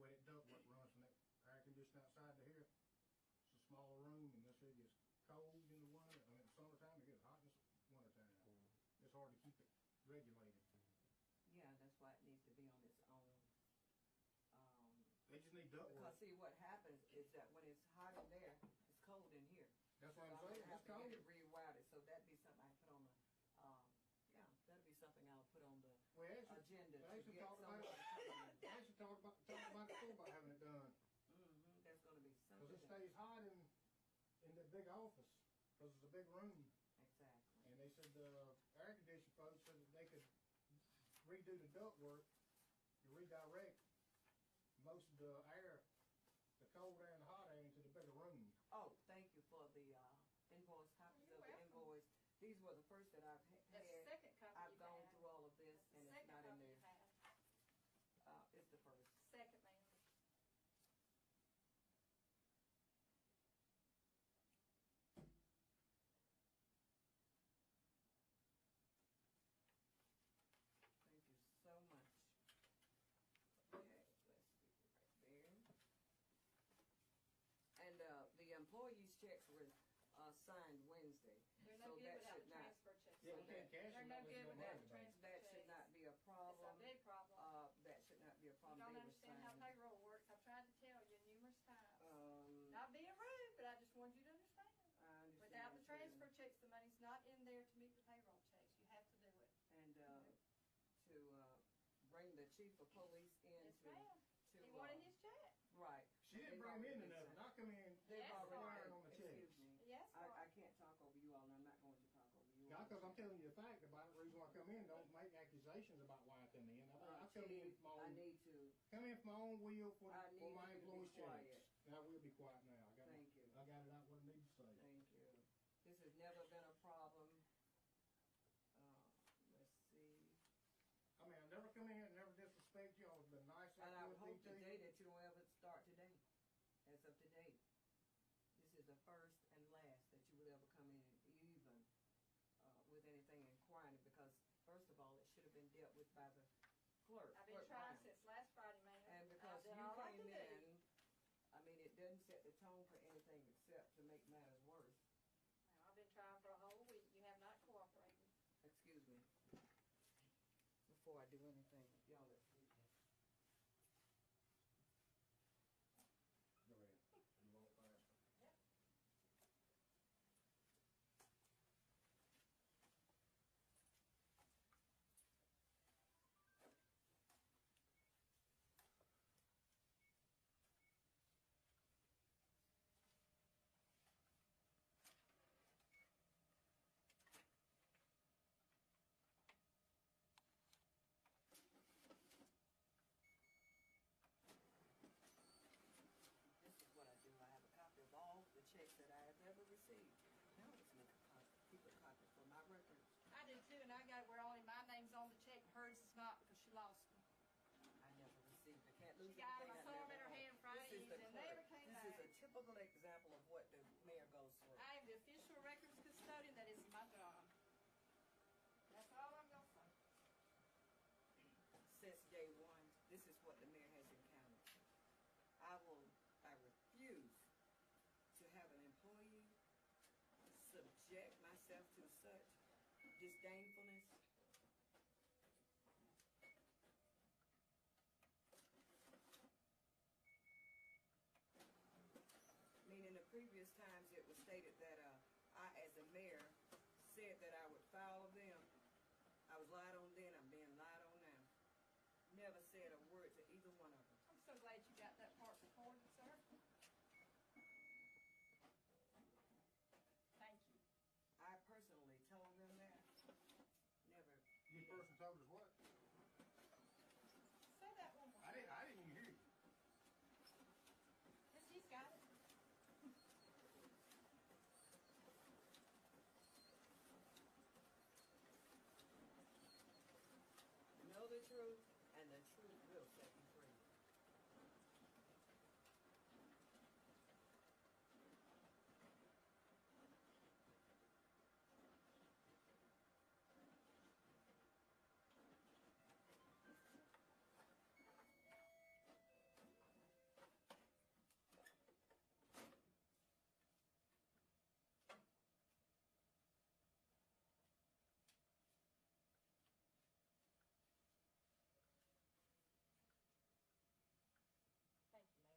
when it ductwork runs from that air conditioner outside to here, it's a smaller room, and this here gets cold in the winter, I mean, in the summertime, it gets hot in the wintertime. It's hard to keep it regulated.
Yeah, that's why it needs to be on its own.
They just need ductwork.
Because see, what happens is that when it's hot in there, it's cold in here.
That's
So
what I'm
I'm
saying,
gonna have
it's
to
cold.
get it rerouted, so that'd be something I put on the, that'd be something I'll put on the
We actually,
agenda
we
to
actually
get
talked about
somebody
it.
to come in.
We actually talked about it before about having it done.
That's gonna be
Because
something.
it stays hot in the big office, because it's a big room.
Exactly.
And they said the air conditioning folks said that they could redo the ductwork to redirect most of the air, the cold air and the hot air into the bigger room.
Oh, thank you for the, invoice, copies
You're
of the
welcome.
invoice. These were the first that I've had.
That's the second copy
I've
you've
gone
had.
through all of this,
That's the
and it's
second
not in
copy
there.
you've had.
It's the first.
Second, ma'am.
Thank you so much. Okay, let's see right there. And, the employees' checks were, signed Wednesday.
They're
So
no good
that
without
should
the
not-
transfer checks.
Yeah, we can't cash
They're
them
no
unless
good
no
without
money
the
back.
transfer
That
checks.
should not be a
It's
problem.
a big problem.
That should not be a
You
problem.
don't
They were
understand how
signed.
payroll works. I've tried to tell you numerous times.
Not
Not being rude, but I just wanted you to understand.
I understand.
Without the
too.
transfer checks, the money's not in there to meet the payroll checks. You have to do it.
And, to, bring the chief of police in
Yes,
to,
ma'am.
to.
He wanted his check.
Right.
She didn't
They've
bring me
already
into
been
nothing.
signed.
I come in,
They've
Yes,
already
relying
sir.
on the
Excuse
checks.
me.
Yes, sir.
I can't talk over you all, and I'm not going to talk over you all.
Now, because I'm telling you the fact about it, the reason why I come in, don't make accusations about why I come in. I come in
Chief,
from my
I
own,
need to,
come in from my own will for
I need
my
you to be
employees'
quiet.
checks. And I will be quiet now.
Thank you.
I got it out what I need to say.
thank you. This has never been a problem. Let's see.
I mean, I never come in and never disrespect you. I've been nice
And I
and
would hope
good to
today
you.
that you don't ever start today, as of today. This is the first and last that you would ever come in and even, with anything inquiring, because first of all, it should have been dealt with by the clerk.
I've been
Clerk
trying
Brown.
since last Friday, ma'am.
And because
I've
you
done all I
came
can do.
in except to make matters worse.
Now, I've been trying for a whole week. You have not cooperated.
Excuse me. Before I do anything, y'all let's see.
Go ahead. You want faster?
Yep.
This is what I do. I have a copy of all the checks that I have ever received. Now let's make a copy, keep a copy for my records.
I do too, and I got it where only my name's on the check, hers is not because she lost them.
I never received. I can't lose
She got
anything.
them, I saw them in her hand Friday
This is the
and
clerk.
never came
This
back.
is a typical example of what the mayor goes through.
I am the official records custodian. That is my job. That's all I'm gonna say.
Since day one, this is what the mayor has encountered. I refuse to have an employee subject myself to such disdainfulness. Meaning the previous times it was stated that I, as a mayor, said that I would file them. I was lied on then, I'm being lied on now. Never said a word to either one of them.
I'm so glad you got that part recorded, sir. Thank you.
I personally told them that. Never.
You person told us what?
Say that one more.
I didn't even hear you.
Yes, he's got it.
Know the truth, and the truth will set you free.
Thank you, Mayor. I appreciate it.
Quite welcome.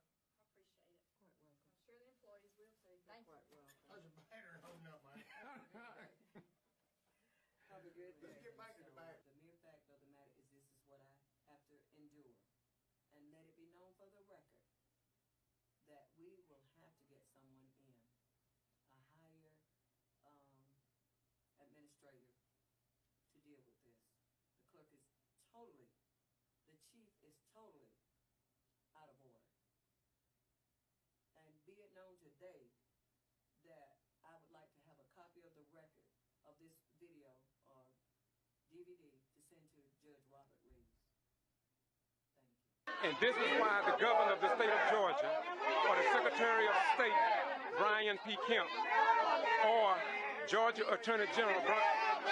I'm sure the employees will too. Thank you.
Quite welcome.
How's your battery holding up, man?
Have a good day.
Let's get back to the battery.
The mere fact of the matter is this is what I have to endure. And let it be known for the record that we will have to get someone in, a higher administrator to deal with this. The clerk is totally, the chief is totally out of order. And be it known today that I would like to have a copy of the record of this video or DVD to send to Judge Robert Reeves. Thank you.
And this is why the governor of the state of Georgia, or the Secretary of State, Brian P. Kemp, or Georgia Attorney General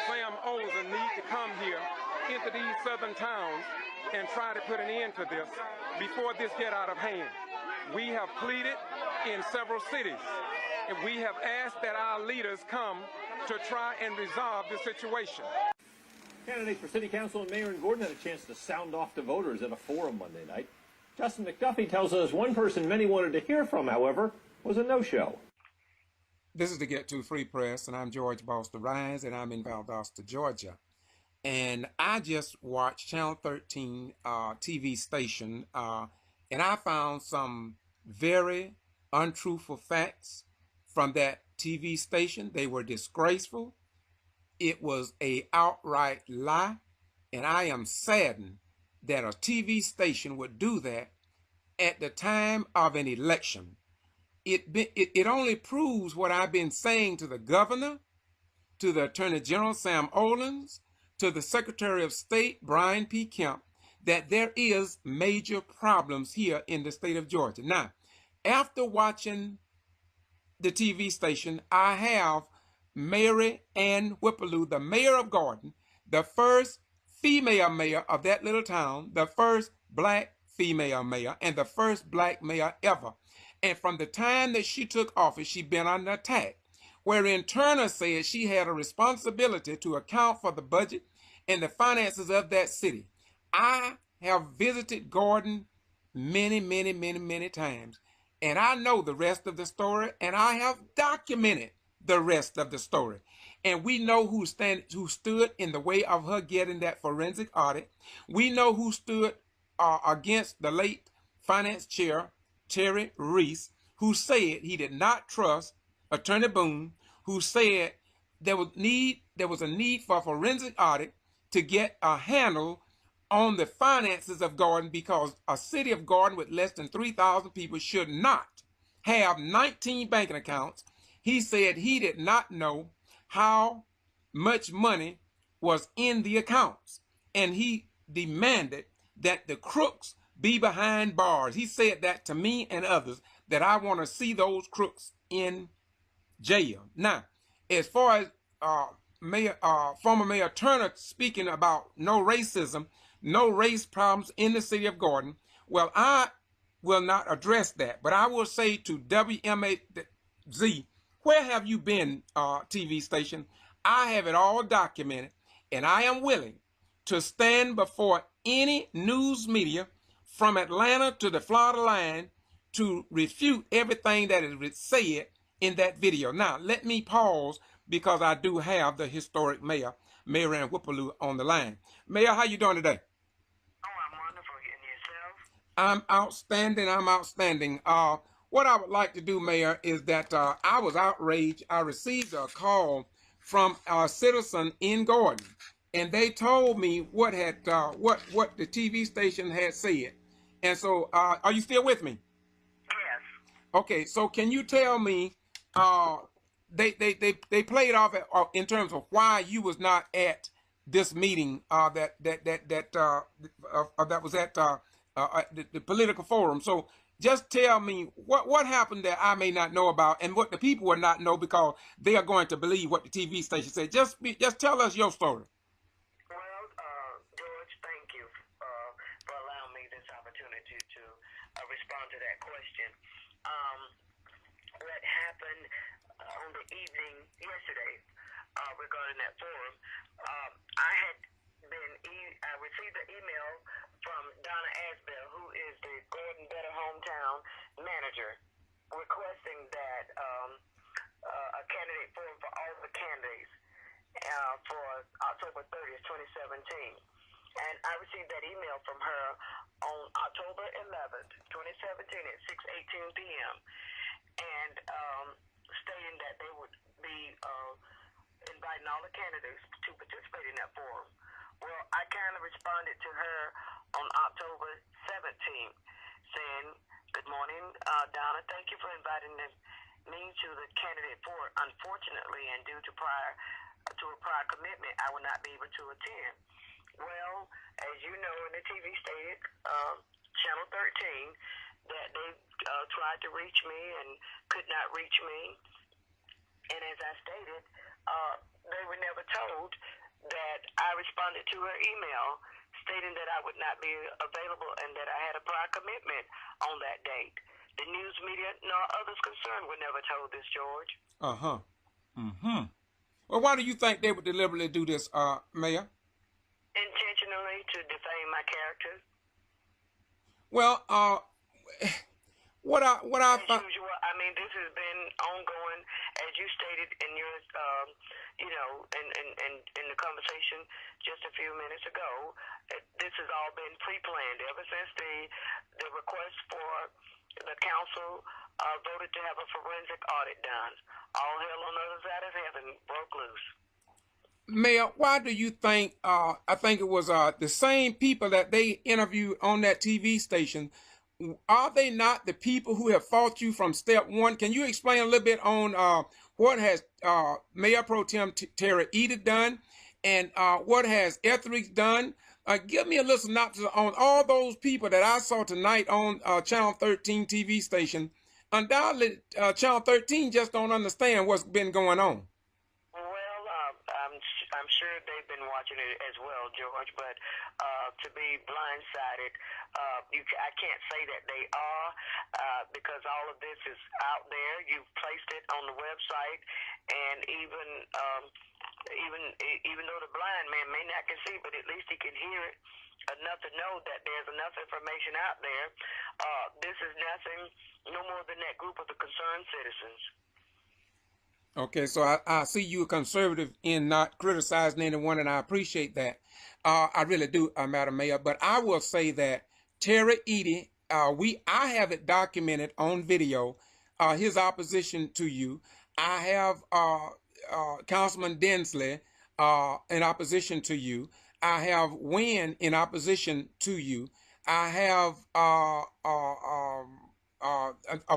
Sam Olsen need to come here into these southern towns and try to put an end to this before this get out of hand. We have pleaded in several cities, and we have asked that our leaders come to try and resolve the situation.
Candidates for city council and mayor in Gordon had a chance to sound off to voters at a forum Monday night. Justin McDuffie tells us one person many wanted to hear from, however, was a no-show.
This is the Get To Free Press, and I'm George Boston Rhines, and I'm in Valdosta, Georgia. And I just watched Channel 13 TV station, and I found some very untruthful facts from that TV station. They were disgraceful. It was an outright lie, and I am saddened that a TV station would do that at the time of an election. It only proves what I've been saying to the governor, to the Attorney General Sam Olens, to the Secretary of State Brian P. Kemp, that there is major problems here in the state of Georgia. Now, after watching the TV station, I have Mary Ann Whipplew, the mayor of Gordon, the first female mayor of that little town, the first black female mayor, and the first black mayor ever. And from the time that she took office, she's been under attack, wherein Turner said she had a responsibility to account for the budget and the finances of that city. I have visited Gordon many times, and I know the rest of the story, and I have documented the rest of the story. And we know who stood in the way of her getting that forensic audit. We know who stood against the late finance chair, Terry Reese, who said he did not trust Attorney Boone, who said there was a need for a forensic audit to get a handle on the finances of Gordon, because a city of Gordon with less than 3,000 people should not have 19 banking accounts. He said he did not know how much money was in the accounts, and he demanded that the crooks be behind bars. He said that to me and others, that I want to see those crooks in jail. Now, as far as former Mayor Turner speaking about no racism, no race problems in the city of Gordon, well, I will not address that, but I will say to WMAZ, where have you been, TV station? I have it all documented, and I am willing to stand before any news media from Atlanta to the Florida line to refute everything that is said in that video. Now, let me pause, because I do have the historic mayor, Mayor Ann Whipperloo, on the line. Mayor, how you doing today?
Oh, I'm wonderful. And yourself?
I'm outstanding. I'm outstanding. What I would like to do, Mayor, is that I was outraged. I received a call from a citizen in Gordon, and they told me what the TV station had said. And so, are you still with me?
Yes.
Okay. So, can you tell me? They played off in terms of why you was not at this meeting that was at the political forum. So just tell me what happened that I may not know about, and what the people will not know, because they are going to believe what the TV station said. Just tell us your story.
Well, George, thank you for allowing me this opportunity to respond to that question. What happened on the evening yesterday regarding that forum, I received an email from Donna Asbell, who is the Gordon Better Hometown manager, requesting that a candidate forum for all the candidates for October 30th, 2017. And I received that email from her on October 11th, 2017 at 6:18 p.m. and stating that they would be inviting all the candidates to participate in that forum. Well, I kind of responded to her on October 17th, saying, "Good morning, Donna. Thank you for inviting me to the candidate forum. Unfortunately, and due to a prior commitment, I will not be able to attend." Well, as you know, in the TV stated, Channel 13, that they tried to reach me and could not reach me. And as I stated, they were never told that I responded to her email stating that I would not be available and that I had a prior commitment on that date. The news media nor others concerned were never told this, George.
Well, why do you think they would deliberately do this, Mayor?
Intentionally to defame my character.
Well, what I
as usual, I mean, this has been ongoing, as you stated in your, in the conversation just a few minutes ago. This has all been pre-planned ever since the request for the council voted to have a forensic audit done. All hell on the other side of heaven broke loose.
Mayor, why do you think, I think it was the same people that they interviewed on that TV station, are they not the people who have fought you from step one? Can you explain a little bit on what has Mayor Pro Tem Terry Eda done, and what has Etheridge done? Give me a little synopsis on all those people that I saw tonight on Channel 13 TV station. Undoubtedly, Channel 13 just don't understand what's been going on.
I'm sure they've been watching it as well, George. But to be blindsided, I can't say that they are because all of this is out there. You've placed it on the website, and even though the blind man may not can see, but at least he can hear it enough to know that there's enough information out there. This is nothing no more than that group of the concerned citizens.
Okay, so I see you a conservative in not criticizing anyone, and I appreciate that. I really do, Madam Mayor. But I will say that Terry Eady, I have it documented on video, his opposition to you. I have Councilman Densley in opposition to you. I have Wynn in opposition to you. I have a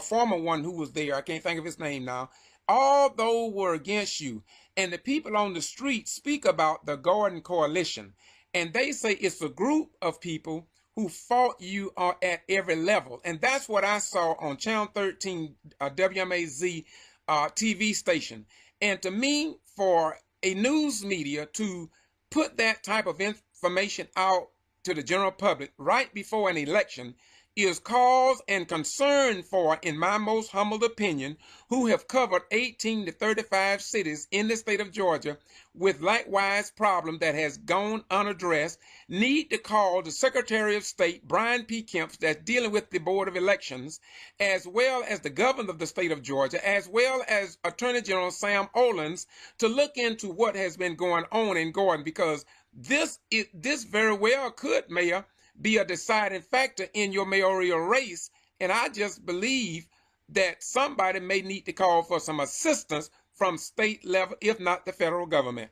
former one who was there. I can't think of his name now. All those were against you. And the people on the street speak about the Gordon Coalition. And they say it's a group of people who fought you at every level. And that's what I saw on Channel 13 WMAZ TV station. And to me, for a news media to put that type of information out to the general public right before an election is cause and concern for, in my most humble opinion, who have covered 18 to 35 cities in the state of Georgia with likewise problem that has gone unaddressed, need to call the Secretary of State, Brian P. Kemp, that's dealing with the Board of Elections, as well as the governor of the state of Georgia, as well as Attorney General Sam Olens, to look into what has been going on in Gordon, because this very well could, Mayor, be a deciding factor in your mayoral race. And I just believe that somebody may need to call for some assistance from state level, if not the federal government.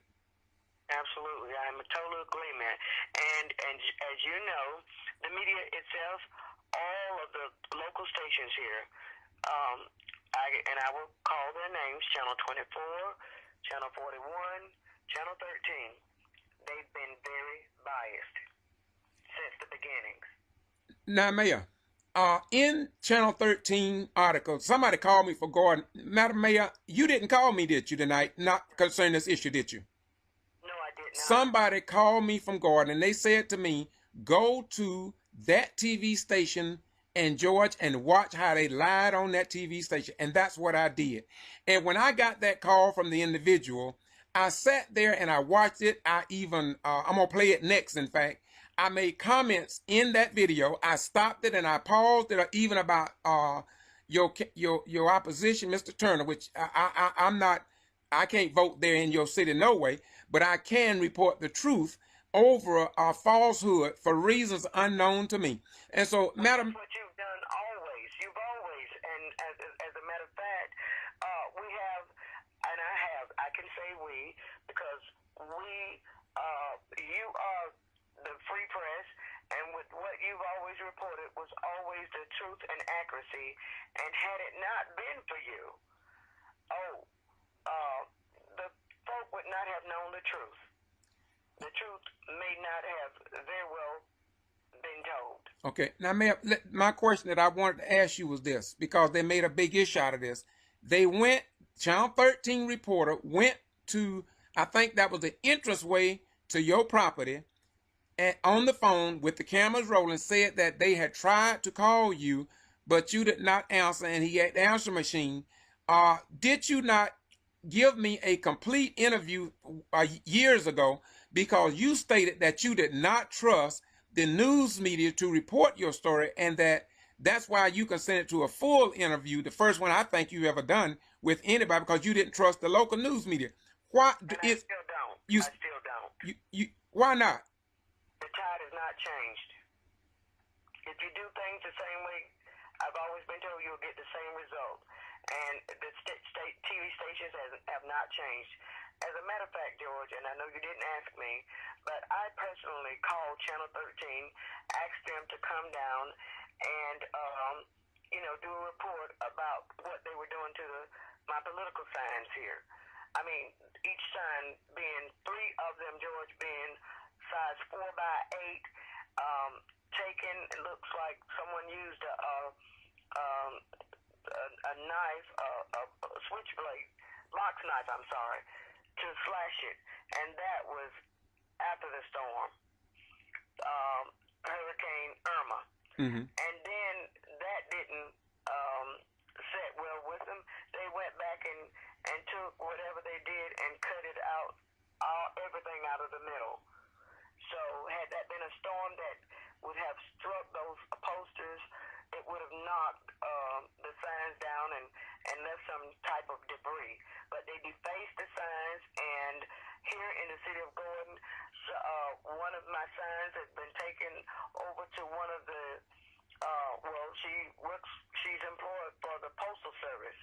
Absolutely. I'm in total agreement. And as you know, the media itself, all of the local stations here, I will call their names, Channel 24, Channel 41, Channel 13. They've been very biased since the beginnings.
Now, Mayor, in Channel 13 article, somebody called me for Gordon. Madam Mayor, you didn't call me, did you, tonight? Not concerning this issue, did you?
No, I did not.
Somebody called me from Gordon, and they said to me, go to that TV station and George and watch how they lied on that TV station. And that's what I did. And when I got that call from the individual, I sat there and I watched it. I even, I'm going to play it next, in fact. I made comments in that video. I stopped it and I paused it, even about your opposition, Mr. Turner, which I'm not, I can't vote there in your city, no way, but I can report the truth over a falsehood for reasons unknown to me. And so, Madam,
that's what you've done always. You've always, and as a matter of fact, we have, and I can say we, because you are the free press, and with what you've always reported was always the truth and accuracy. And had it not been for you, the folk would not have known the truth. The truth may not have very well been told.
Okay, now, Mayor, my question that I wanted to ask you was this, because they made a big issue out of this. They went, Channel 13 reporter went to, I think that was the entranceway to your property, and on the phone with the cameras rolling, said that they had tried to call you, but you did not answer, and he had the answer machine. Did you not give me a complete interview years ago, because you stated that you did not trust the news media to report your story, and that's why you consented to a full interview, the first one I think you ever done with anybody, because you didn't trust the local news media. Why?
I still don't. I still don't.
Why not?
The tide has not changed. If you do things the same way, I've always been told you'll get the same result. And the state TV stations have not changed. As a matter of fact, George, and I know you didn't ask me, but I personally called Channel 13, asked them to come down and, do a report about what they were doing to my political signs here. I mean, each sign being, 3 of them, George, being size 4x8, taken, it looks like someone used a knife, a switchblade, lock knife, I'm sorry, to slash it. And that was after the storm, Hurricane Irma.
Mm-hmm.
And then that didn't set well with them. They went back and took whatever they did and cut it out, everything out of the middle. So had that been a storm that would have struck those posters, it would have knocked the signs down and left some type of debris. But they defaced the signs, and here in the city of Gordon, one of my signs has been taken over to one of the, she's employed for the Postal Service.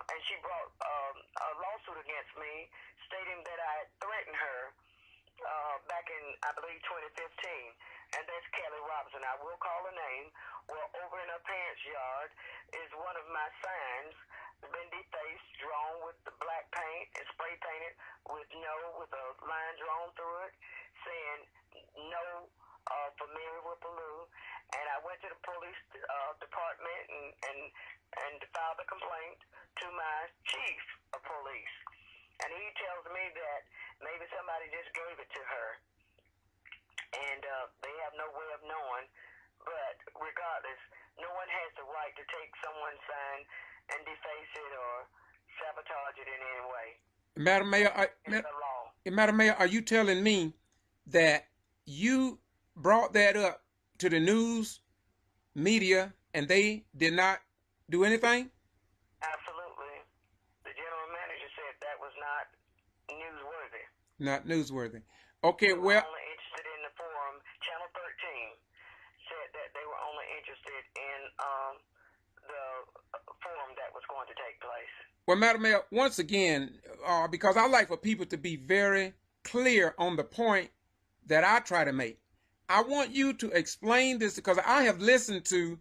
And she brought a lawsuit against me stating that I had threatened her back in, I believe, 2015. And that's Kelly Robinson. I will call her name. Well, over in her parents' yard is one of my signs, been defaced, drawn with the black paint and spray painted with a line drawn through it, saying no for Mary Whipperloo. And I went to the police department and filed a complaint to my chief of police. And he tells me that maybe somebody just gave it to her. And they have no way of knowing. But regardless, no one has the right to take someone's sign and deface it or sabotage it in any way.
Madam Mayor, Madam Mayor, are you telling me that you brought that up to the news media and they did not do anything?
Absolutely. The general manager said that was not newsworthy.
Not newsworthy. Okay,
they
well.
Were only interested in the forum. Channel 13 said that they were only interested in the forum that was going to take place.
Well, Madam Mayor, once again, because I like for people to be very clear on the point that I try to make, I want you to explain this because I have listened to,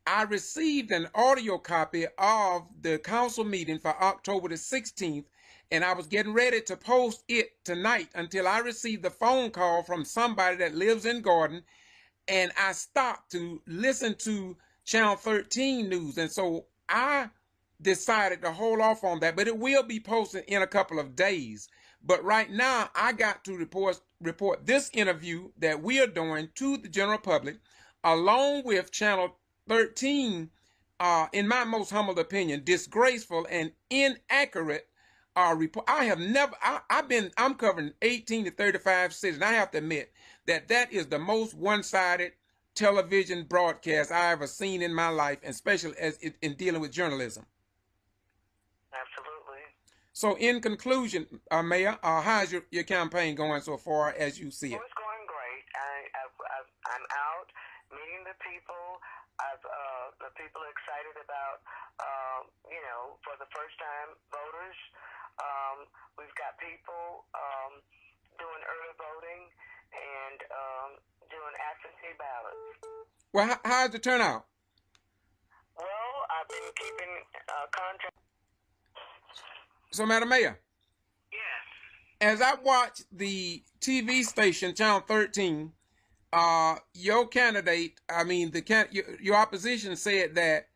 I received an audio copy of the council meeting for October the 16th, and I was getting ready to post it tonight until I received the phone call from somebody that lives in Gordon, and I stopped to listen to Channel 13 news, and so I decided to hold off on that, but it will be posted in a couple of days. But right now, I got to report this interview that we are doing to the general public, along with Channel 13, in my most humble opinion, disgraceful and inaccurate report. I have never, I'm covering 18 to 35 cities, and I have to admit that that is the most one-sided television broadcast I ever seen in my life, and especially in dealing with journalism.
Absolutely.
So in conclusion, Mayor, how's your campaign going so far as you see it?
Well, it's going great. I'm out meeting the people. The people are excited about, for the first time voters. We've got people doing early voting and doing absentee ballots.
Well, how's the turnout?
Well, I've been keeping contact.
So, Madam Mayor.
Yes.
As I watch the TV station, Channel 13, your candidate, your opposition said that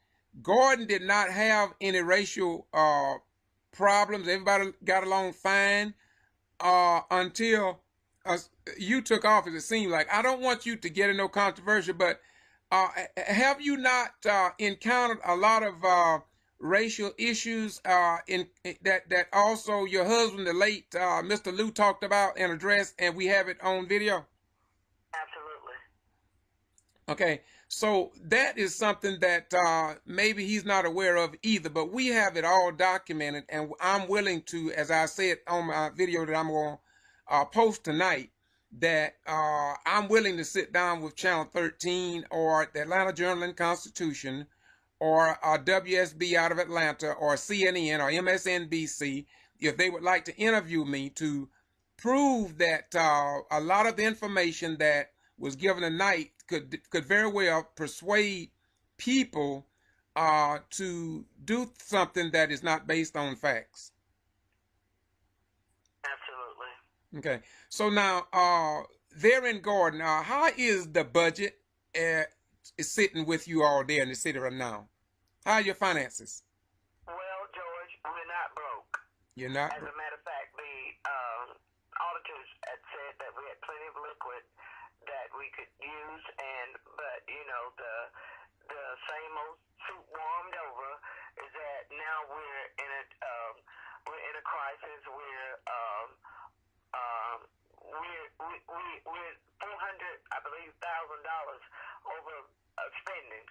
Gordon did not have any racial problems. Everybody got along fine until you took office, it seemed like. I don't want you to get in no controversy, but have you not encountered a lot of racial issues that also your husband, the late Mr. Lou, talked about and addressed, and we have it on video?
Absolutely.
Okay, so that is something that maybe he's not aware of either, but we have it all documented, and I'm willing to, as I said on my video that I'm going to post tonight, that I'm willing to sit down with Channel 13 or the Atlanta Journal and Constitution or WSB out of Atlanta or CNN or MSNBC, if they would like to interview me to prove that a lot of the information that was given tonight could very well persuade people to do something that is not based on facts.
Absolutely.
Okay. So now, there in Gordon, how is the budget is sitting with you all there in the city right now? How are your finances?
Well, George, we're not broke.
You're not
As
broke.
a matter of fact, the auditors had said that could use, but you know, the same old soup warmed over is that now we're in a crisis where we're $400, I believe, $1,000 over spending.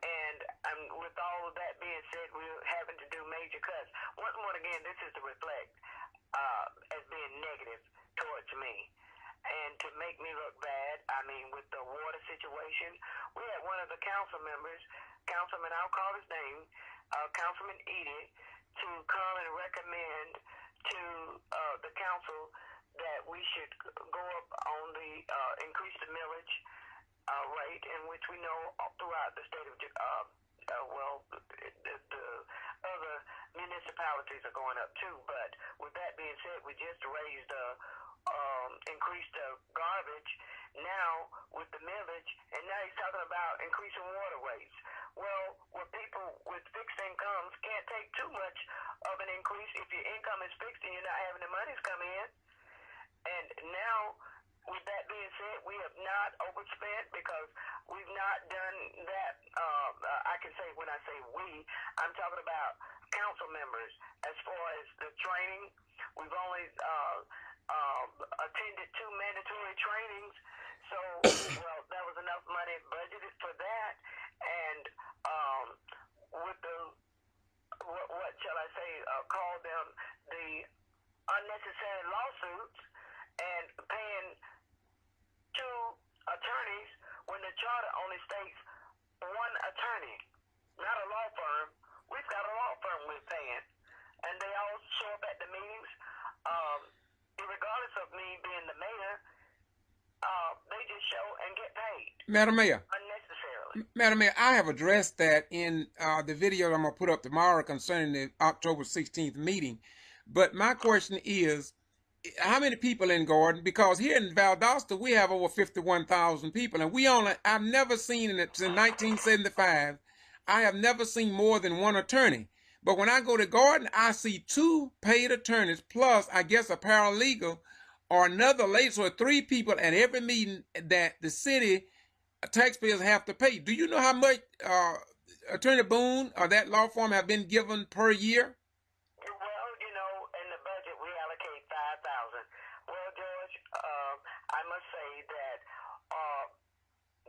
And with all of that being said, we're having to do major cuts. Once more again, this is to reflect as being negative towards me. And to make me look bad, I mean, with the water situation, we had one of the council members, Councilman, I'll call his name, Councilman Edie, to come and recommend to the council that we should go up on the increase the millage rate, in which we know throughout the state of the other municipalities are going up too. But with that being said, we just raised increased the garbage now with the millage, and now he's talking about increasing waterways. Well, where people with fixed incomes can't take too much of an increase if your income is fixed and you're not having the monies come in. And now, with that being said, we have not overspent because we've not done that. I can say, when I say we, I'm talking about council members. As far as the training, we've only attended 2 mandatory trainings. So, well, that was enough money budgeted for that. And with the, what shall I say, call them the unnecessary lawsuits and paying 2 attorneys when the charter only states 1 attorney, not a law firm. We've got a law firm we're paying, and they all show up at the meetings. Regardless of me being the mayor, they just show and get paid.
Madam Mayor.
Unnecessarily.
Madam Mayor, I have addressed that in the video I'm going to put up tomorrow concerning the October 16th meeting. But my question is, how many people in Gordon? Because here in Valdosta, we have over 51,000 people. And I've never seen, since 1975, I have never seen more than 1 attorney. But when I go to Gordon, I see 2 paid attorneys, plus, I guess, a paralegal or another lady. So 3 people at every meeting that the city taxpayers have to pay. Do you know how much Attorney Boone or that law firm have been given per year?
Well, you know, in the budget we allocate $5,000. Well, George, I must say that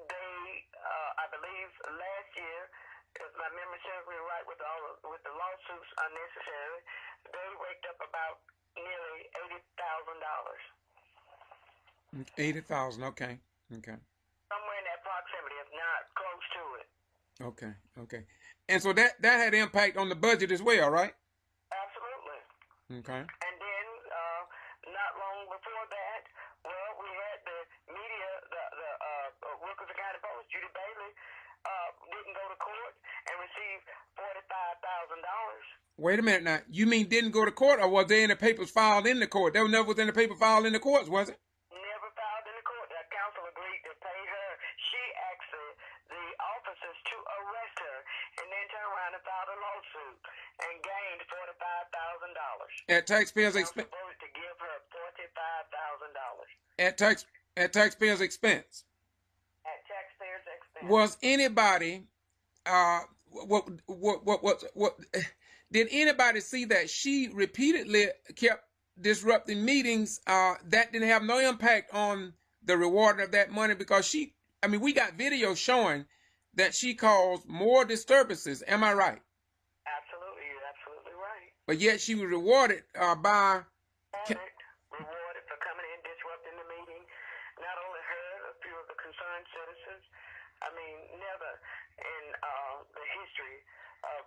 they, I believe, last year, if my memory serves me right, with the lawsuits unnecessary, they raked up about nearly $80,000.
$80,000. Okay.
Somewhere in that proximity, if not close to it.
Okay. And so that had impact on the budget as well, right?
Absolutely.
Okay.
And then not long before that, well, we had the media, the Workers of County Post, Judy Bailey, didn't go to court and received $45,000.
Wait a minute now. You mean didn't go to court, or was there any papers filed in the court? There was never any paper filed in the courts, was it?
Never filed in the court. The council agreed to pay her. She asked the officers to arrest her and then turn around and file a lawsuit and gained $45,000.
At taxpayers' expense.
Voted to give her $45,000.
At taxpayers' expense.
At taxpayers' expense.
Was anybody did anybody see that she repeatedly kept disrupting meetings? That didn't have no impact on the reward of that money, because we got video showing that she caused more disturbances. Am I right?
Absolutely, you're absolutely right.
But yet she was rewarded by...
Rewarded for coming in, disrupting the meeting. Not only her, a few of the concerned citizens. I mean, never in the history of,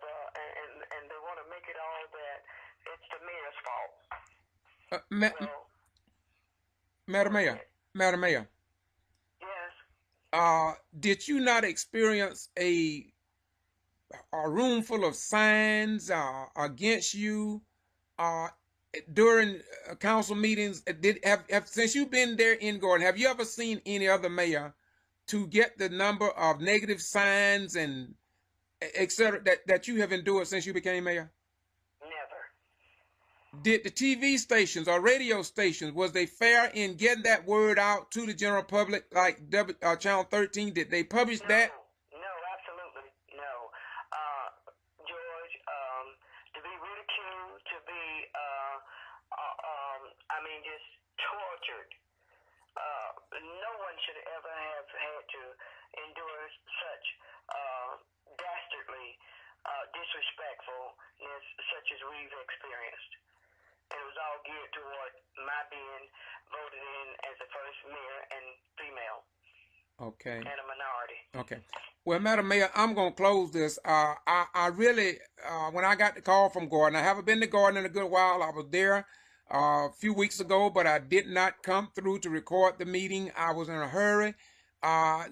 and they want to make it all that it's the mayor's fault.
Madam Mayor.
Yes.
Did you not experience a room full of signs against you during council meetings? Since you've been there in Gordon, have you ever seen any other mayor to get the number of negative signs and et cetera that you have endured since you became mayor?
Never.
Did the TV stations or radio stations, was they fair in getting that word out to the general public, like Channel 13? Did they publish that?
No, absolutely no. George, to be ridiculed, to be, just tortured. No one should ever have had to endure such dastardly disrespectfulness such as we've experienced. And it was all geared toward my being voted in as the first mayor and female.
Okay.
And a minority.
Okay. Well, Madam Mayor, I'm going to close this. I really, when I got the call from Gordon, I haven't been to Gordon in a good while. I was there a few weeks ago, but I did not come through to record the meeting. I was in a hurry.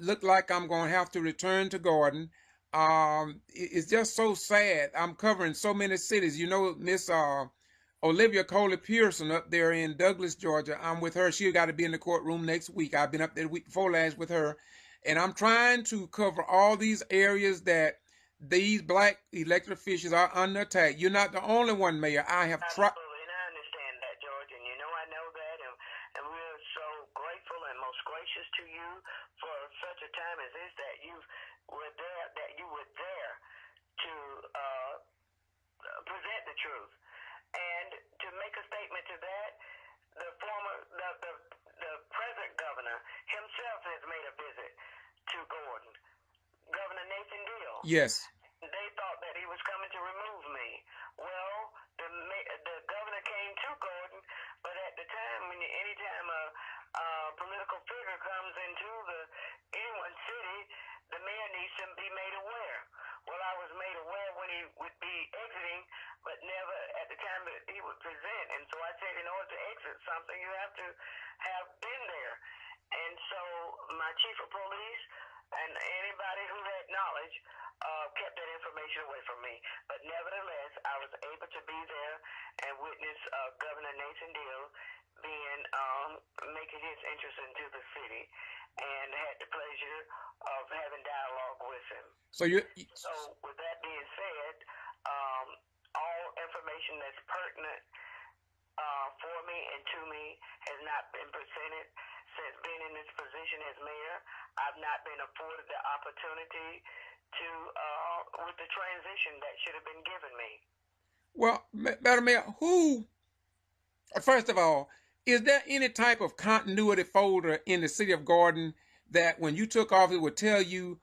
Looked like I'm going to have to return to Gordon. It's just so sad. I'm covering so many cities. You know, Miss Olivia Pearson up there in Douglas, Georgia. I'm with her. She got to be in the courtroom next week. I've been up there the week before last with her. And I'm trying to cover all these areas that these black elected officials are under attack. You're not the only one, Mayor. I have tried.
Absolutely, and I understand that, George, and I know that, and we're so grateful and most gracious to you for such a time as this, that you were there to present the truth. And to make a statement to that, the present governor himself has made a visit to Gordon, Governor Nathan Deal.
Yes.
They thought that he was coming to remove me. Well, the governor came to Gordon, but at the time, anytime a political figure comes into anyone's city, the mayor needs to be made aware. Well, I was made aware when he would be exiting, but never at the time that he would present. And so I said, in order to exit something, you have to have been there. And so my chief of police and anybody who had knowledge kept that information away from me. But nevertheless, I was able to be there and witness Governor Nathan Deal making his interest into the city, and had the pleasure of having dialogue with him. So with that being said, all information that's pertinent for me and to me has not been presented since being in this position as mayor. I've not been afforded the opportunity to with the transition that should have been given me.
Well, Madam Mayor, first of all, is there any type of continuity folder in the city of Gordon that when you took office would tell you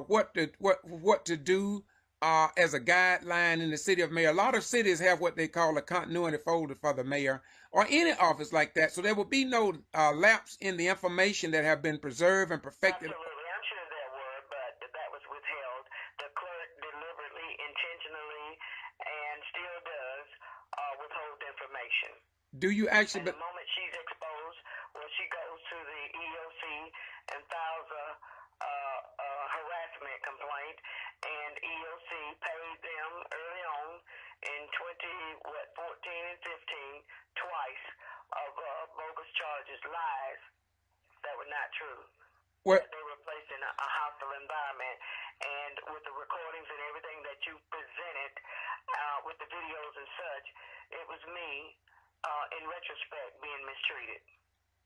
what to do as a guideline in the city of mayor? A lot of cities have what they call a continuity folder for the mayor or any office like that, so there will be no lapse in the information that have been preserved and perfected.
Absolutely, I'm sure there were, but that was withheld. The clerk deliberately, intentionally, and still does withhold information.
Do you actually?
And the moment she's exposed, she goes to the EOC and files a harassment complaint, and EOC paid them early on in 14 and 15 twice of bogus charges, lies that were not true. That they were placed in a hostile environment, and with the recordings and everything that you presented, with the videos and such, it was me, in retrospect, being mistreated.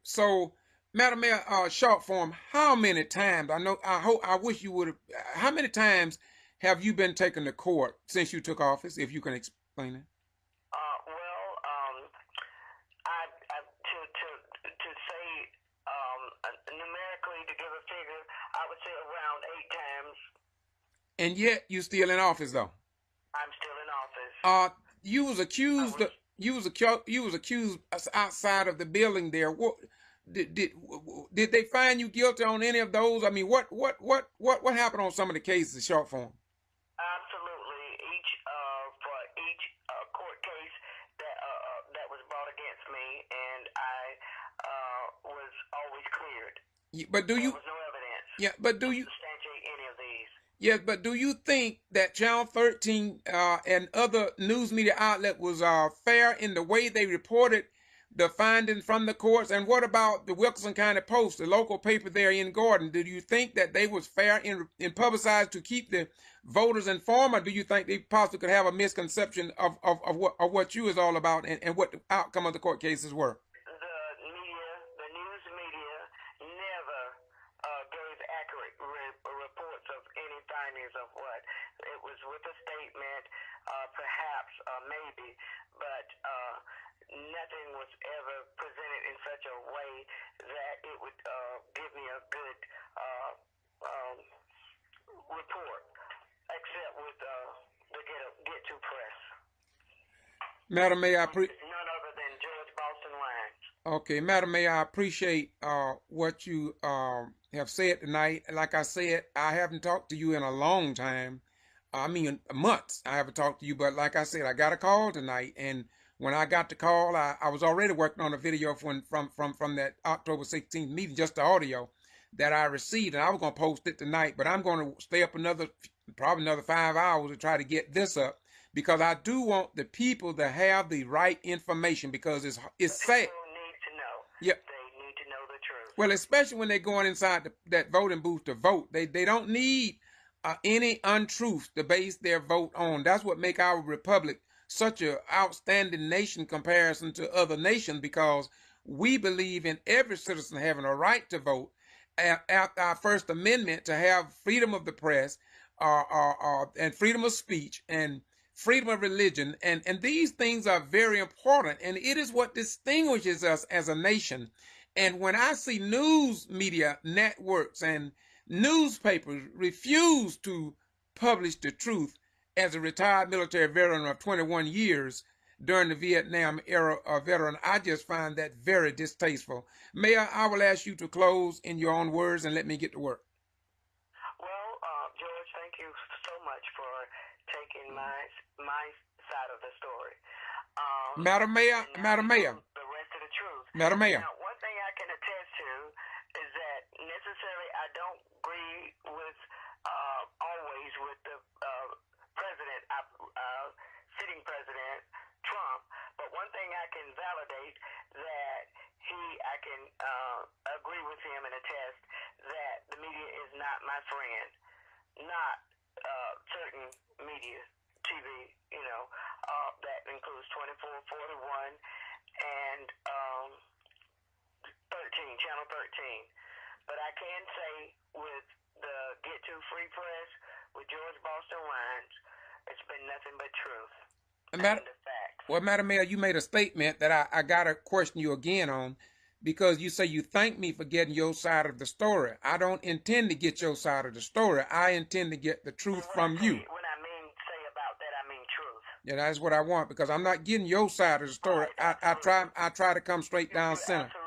So, Madam Mayor, short form, how many times, I wish you would have, how many times have you been taken to court since you took office, if you can explain it?
To say, numerically, to give a figure, I would say around 8 times.
And yet, you're still in office, though?
I'm still in office.
You was accused, you was accused outside of the building there. What did they find you guilty on any of those? I mean, what happened on some of the cases, short form?
Absolutely. For each court case that was brought against me, and I was always cleared.
But do you?
There was no evidence.
Yeah, but do you
substantiate any of these?
Yes, but do you think that Channel 13 and other news media outlet was fair in the way they reported the findings from the courts? And what about the Wilkinson County Post, the local paper there in Gordon? Do you think that they was fair in publicized to keep the voters informed, or do you think they possibly could have a misconception of what you is all about and what the outcome of the court cases were?
The news media, never gave accurate reports of any findings of what. It was with a statement, perhaps, maybe, but nothing was ever presented in such a way that it would give me a good report, except with the Get To Press.
Madam Mayor,
None other than George Boston Wines.
Okay, Madam Mayor, I appreciate what you have said tonight. Like I said, I haven't talked to you in a long time. I mean, months I haven't talked to you, but like I said, I got a call tonight, and when I got the call, I was already working on a video from that October 16th meeting, just the audio that I received, and I was going to post it tonight, but I'm going to stay up probably another 5 hours to try to get this up, because I do want the people to have the right information, because it's sad.
People need to know.
Yeah.
They need to know the truth.
Well, especially when they're going inside that voting booth to vote. They don't need any untruth to base their vote on. That's what make our republic such an outstanding nation comparison to other nations, because we believe in every citizen having a right to vote. After our First Amendment, to have freedom of the press and freedom of speech and freedom of religion, and these things are very important, and it is what distinguishes us as a nation. And when I see news media networks and newspapers refuse to publish the truth, as a retired military veteran of 21 years during the Vietnam era veteran, I just find that very distasteful. Mayor, I will ask you to close in your own words and let me get to work.
Well, George, thank you so much for taking my side of the story.
Madam Mayor,
the rest of the truth.
Madam Mayor.
Now, one thing I can attest to is that necessarily I don't agree with always with the president, sitting president Trump. But one thing I can validate that I can agree with him and attest that the media is not my friend. Not certain media, TV, that includes 24/41 and 13, Channel 13. But I can say with the Get To Free Press, with George Boston Wines, it's been nothing but truth.
Well, Madam Mayor, you made a statement that I got to question you again on, because you say you thank me for getting your side of the story. I don't intend to get your side of the story. I intend to get the truth from you.
When I say about that, I mean truth.
Yeah, that's what I want, because I'm not getting your side of the story. I try to come straight down center.
Absolutely,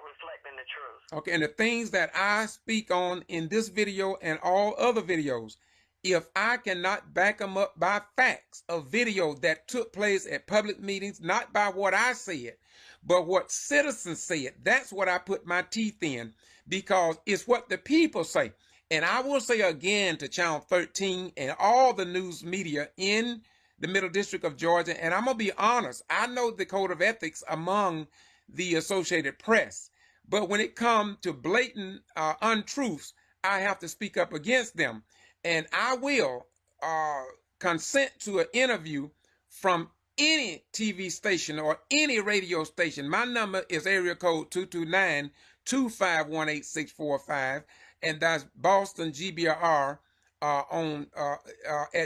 reflecting the truth.
Okay, and the things that I speak on in this video and all other videos, if I cannot back them up by facts of video that took place at public meetings, not by what I said, but what citizens said, that's what I put my teeth in, because it's what the people say. And I will say again to Channel 13 and all the news media in the Middle District of Georgia, and I'm going to be honest, I know the code of ethics among the Associated Press, but when it comes to blatant untruths, I have to speak up against them. And I will consent to an interview from any TV station or any radio station. My number is area code 229-251-8645, and that's Boston G.B.R. at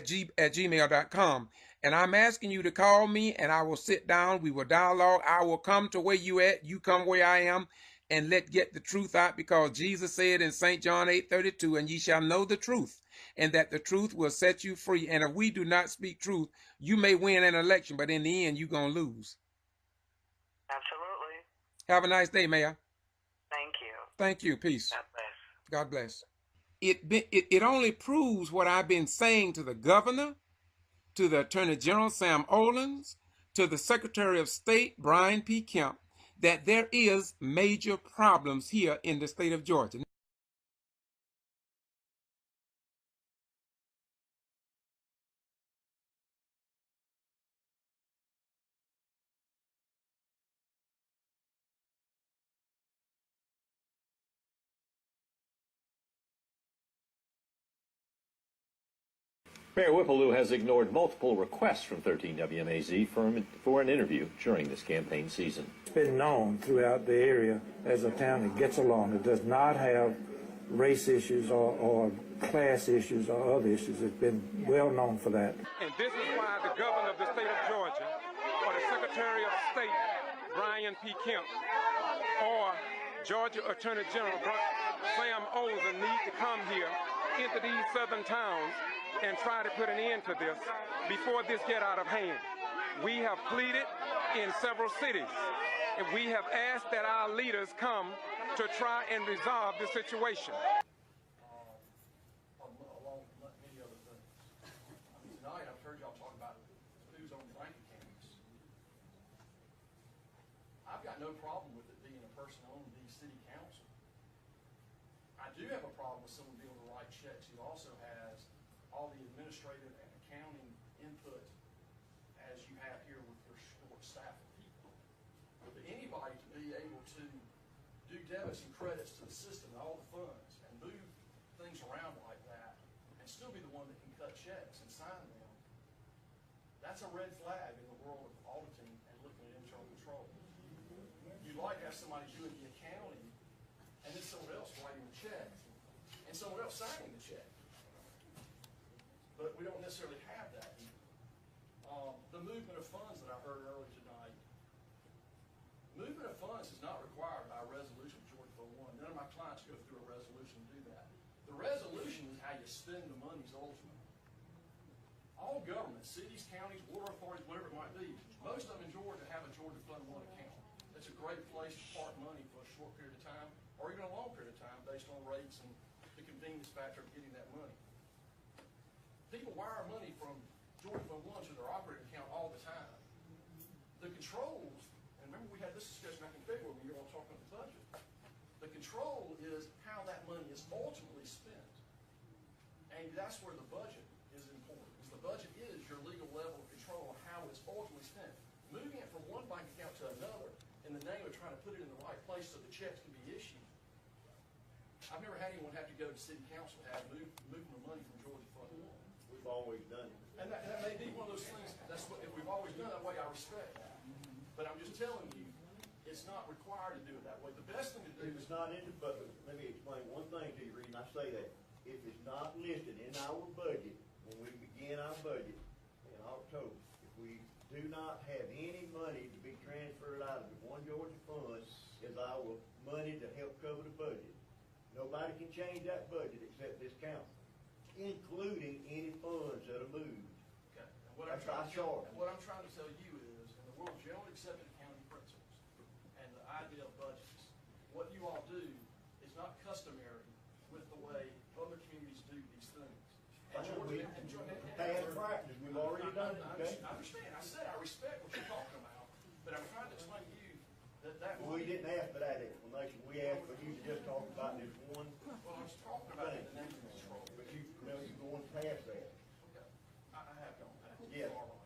gmail.com. And I'm asking you to call me, and I will sit down. We will dialogue. I will come to where you at. You come where I am. And let's get the truth out, because Jesus said in St. John 8:32, and ye shall know the truth, and that the truth will set you free. And if we do not speak truth, you may win an election, but in the end, you're going to lose.
Absolutely.
Have a nice day, Mayor.
Thank you.
Thank you. Peace.
God bless.
God bless. It only proves what I've been saying to the governor, to the Attorney General Sam Olens, to the Secretary of State Brian P. Kemp, that there is major problems here in the state of Georgia.
Mayor Whippleloo has ignored multiple requests from 13 WMAZ for an interview during this campaign season.
It's been known throughout the area as a town that gets along. It does not have race issues or class issues or other issues. It's been well known for that.
And this is why the governor of the state of Georgia, or the Secretary of State, Brian P. Kemp, or Georgia Attorney General Sam Olsen need to come here into these southern towns and try to put an end to this before this get out of hand. We have pleaded in several cities, and we have asked that our leaders come to try and resolve the situation.
Along with many other things. Tonight I've heard y'all talk about who's on bank accounts. I've got no problem with it being a person on the city council. I do have a problem with someone being able to write checks who also has all the administrative and accounting input as you have here with your short staff of people. But anybody to be able to do debits and credits to the system and all the funds and move things around like that and still be the one that can cut checks and sign them, that's a red flag in the world of auditing and looking at internal control. You'd like to have somebody doing the accounting and then someone else writing the check and someone else signing the check. But we don't necessarily have that here. The movement of funds that I heard earlier tonight, movement of funds is not required by a resolution of Georgia Bill 1. None of my clients go through a resolution to do that. The resolution is how you spend the monies ultimately. All governments, cities, counties, water authorities, whatever it might be, most of them in Georgia have a Georgia Fund 1 account. That's a great place to park money for a short period of time or even a long period of time based on rates and the convenience factor of getting that money. People wire money from Georgia Fund 1 to their operating account all the time. The controls, and remember we had this discussion back in February when you were all talking about the budget. The control is how that money is ultimately spent. And that's where the budget is important. Because the budget is your legal level of control on how it's ultimately spent. Moving it from one bank account to another in the name of trying to put it in the right place so the checks can be issued. I've never had anyone have to go to city council to have moving the money from Georgia Fund 1.
We've always done it.
And that may be one of those things, that's what, if we've always done it that way, I respect that. But I'm just telling you, it's not required to do it that way. The best thing to do
If it's not in the budget, let me explain one thing to you, Reed, and I say that. If it's not listed in our budget, when we begin our budget in October, if we do not have any money to be transferred out of the One Georgia Fund as our money to help cover the budget, nobody can change that budget except this council, including any funds that are moved.
Okay. And what I'm trying to tell you is, in the world of generally accepted accounting principles and the idea of budgets, what you all do is not customary with the way other communities do these things. And
Past practice, we've already done it, okay?
I understand. I said I respect what you're talking about, but I'm trying to explain to you that
We didn't ask for that explanation. We asked for you to just talk about this one
Well, I was talking about it in the name of control.
but you're going past that.
Okay. I have gone past it.
Yes.
You are right.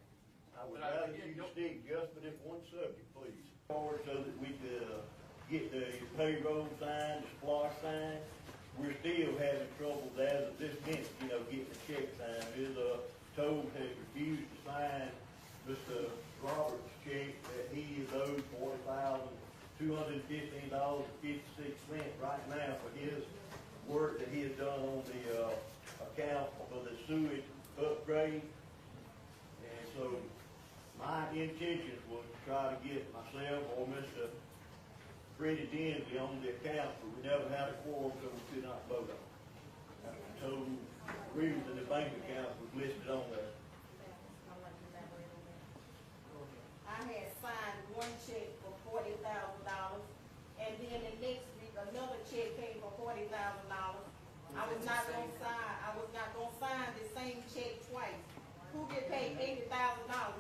I would
But
rather
again,
you stick just for this one subject, please. So that we could get the payroll signed, the SPLOST signed. We're still having troubles as of this minute, getting the check signed. Ms. Toad has refused to sign Mr. Roberts' check that he is owed $40,215.56 right now for his work that he has done on the account for the sewage upgrade. And so my intention was to try to get myself or Mr. Freddie Densley on the account, but we never had a quorum, so we could not vote on it. So reasons in the bank account was listed on there.
I had signed one check for $40,000, and then the next week another check came for $40,000. I was not gonna sign the same check twice. Who get paid $80,000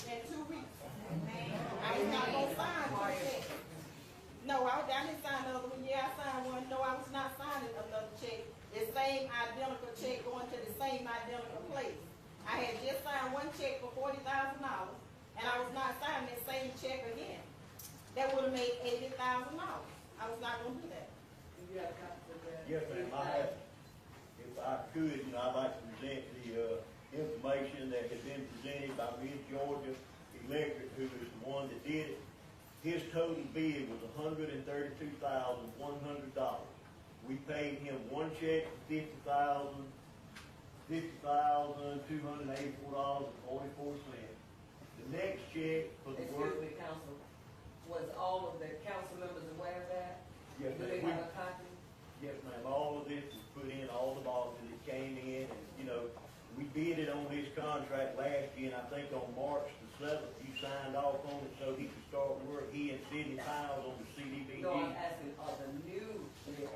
in 2 weeks? I was not gonna sign two checks. No, I didn't sign the other one. Yeah, I signed one. No, I was not signing another check. The same identical check going to the same identical place. I had just signed one check for $40,000, and I was not signing that same check again. That would have made $80,000. I was not going to do that.
Yes, ma'am, I have. If I could, I'd like to present the
information that had been presented by Mid Georgia Electric, who is the one that did it. His total bid was $132,100. We paid him one check for $50,284.44. The next check for the work.
Excuse me, Council. Was all of the council members aware of that?
Yes,
Do
ma'am.
they have a copy?
Yes, ma'am. All of this was put in, all the boxes that came in, and, you know, we bid it on this contract last year, and I think on March the 7th, you signed off on it so he could start work. He and Sidney Piles on the CDBG.
No, I'm asking, are the new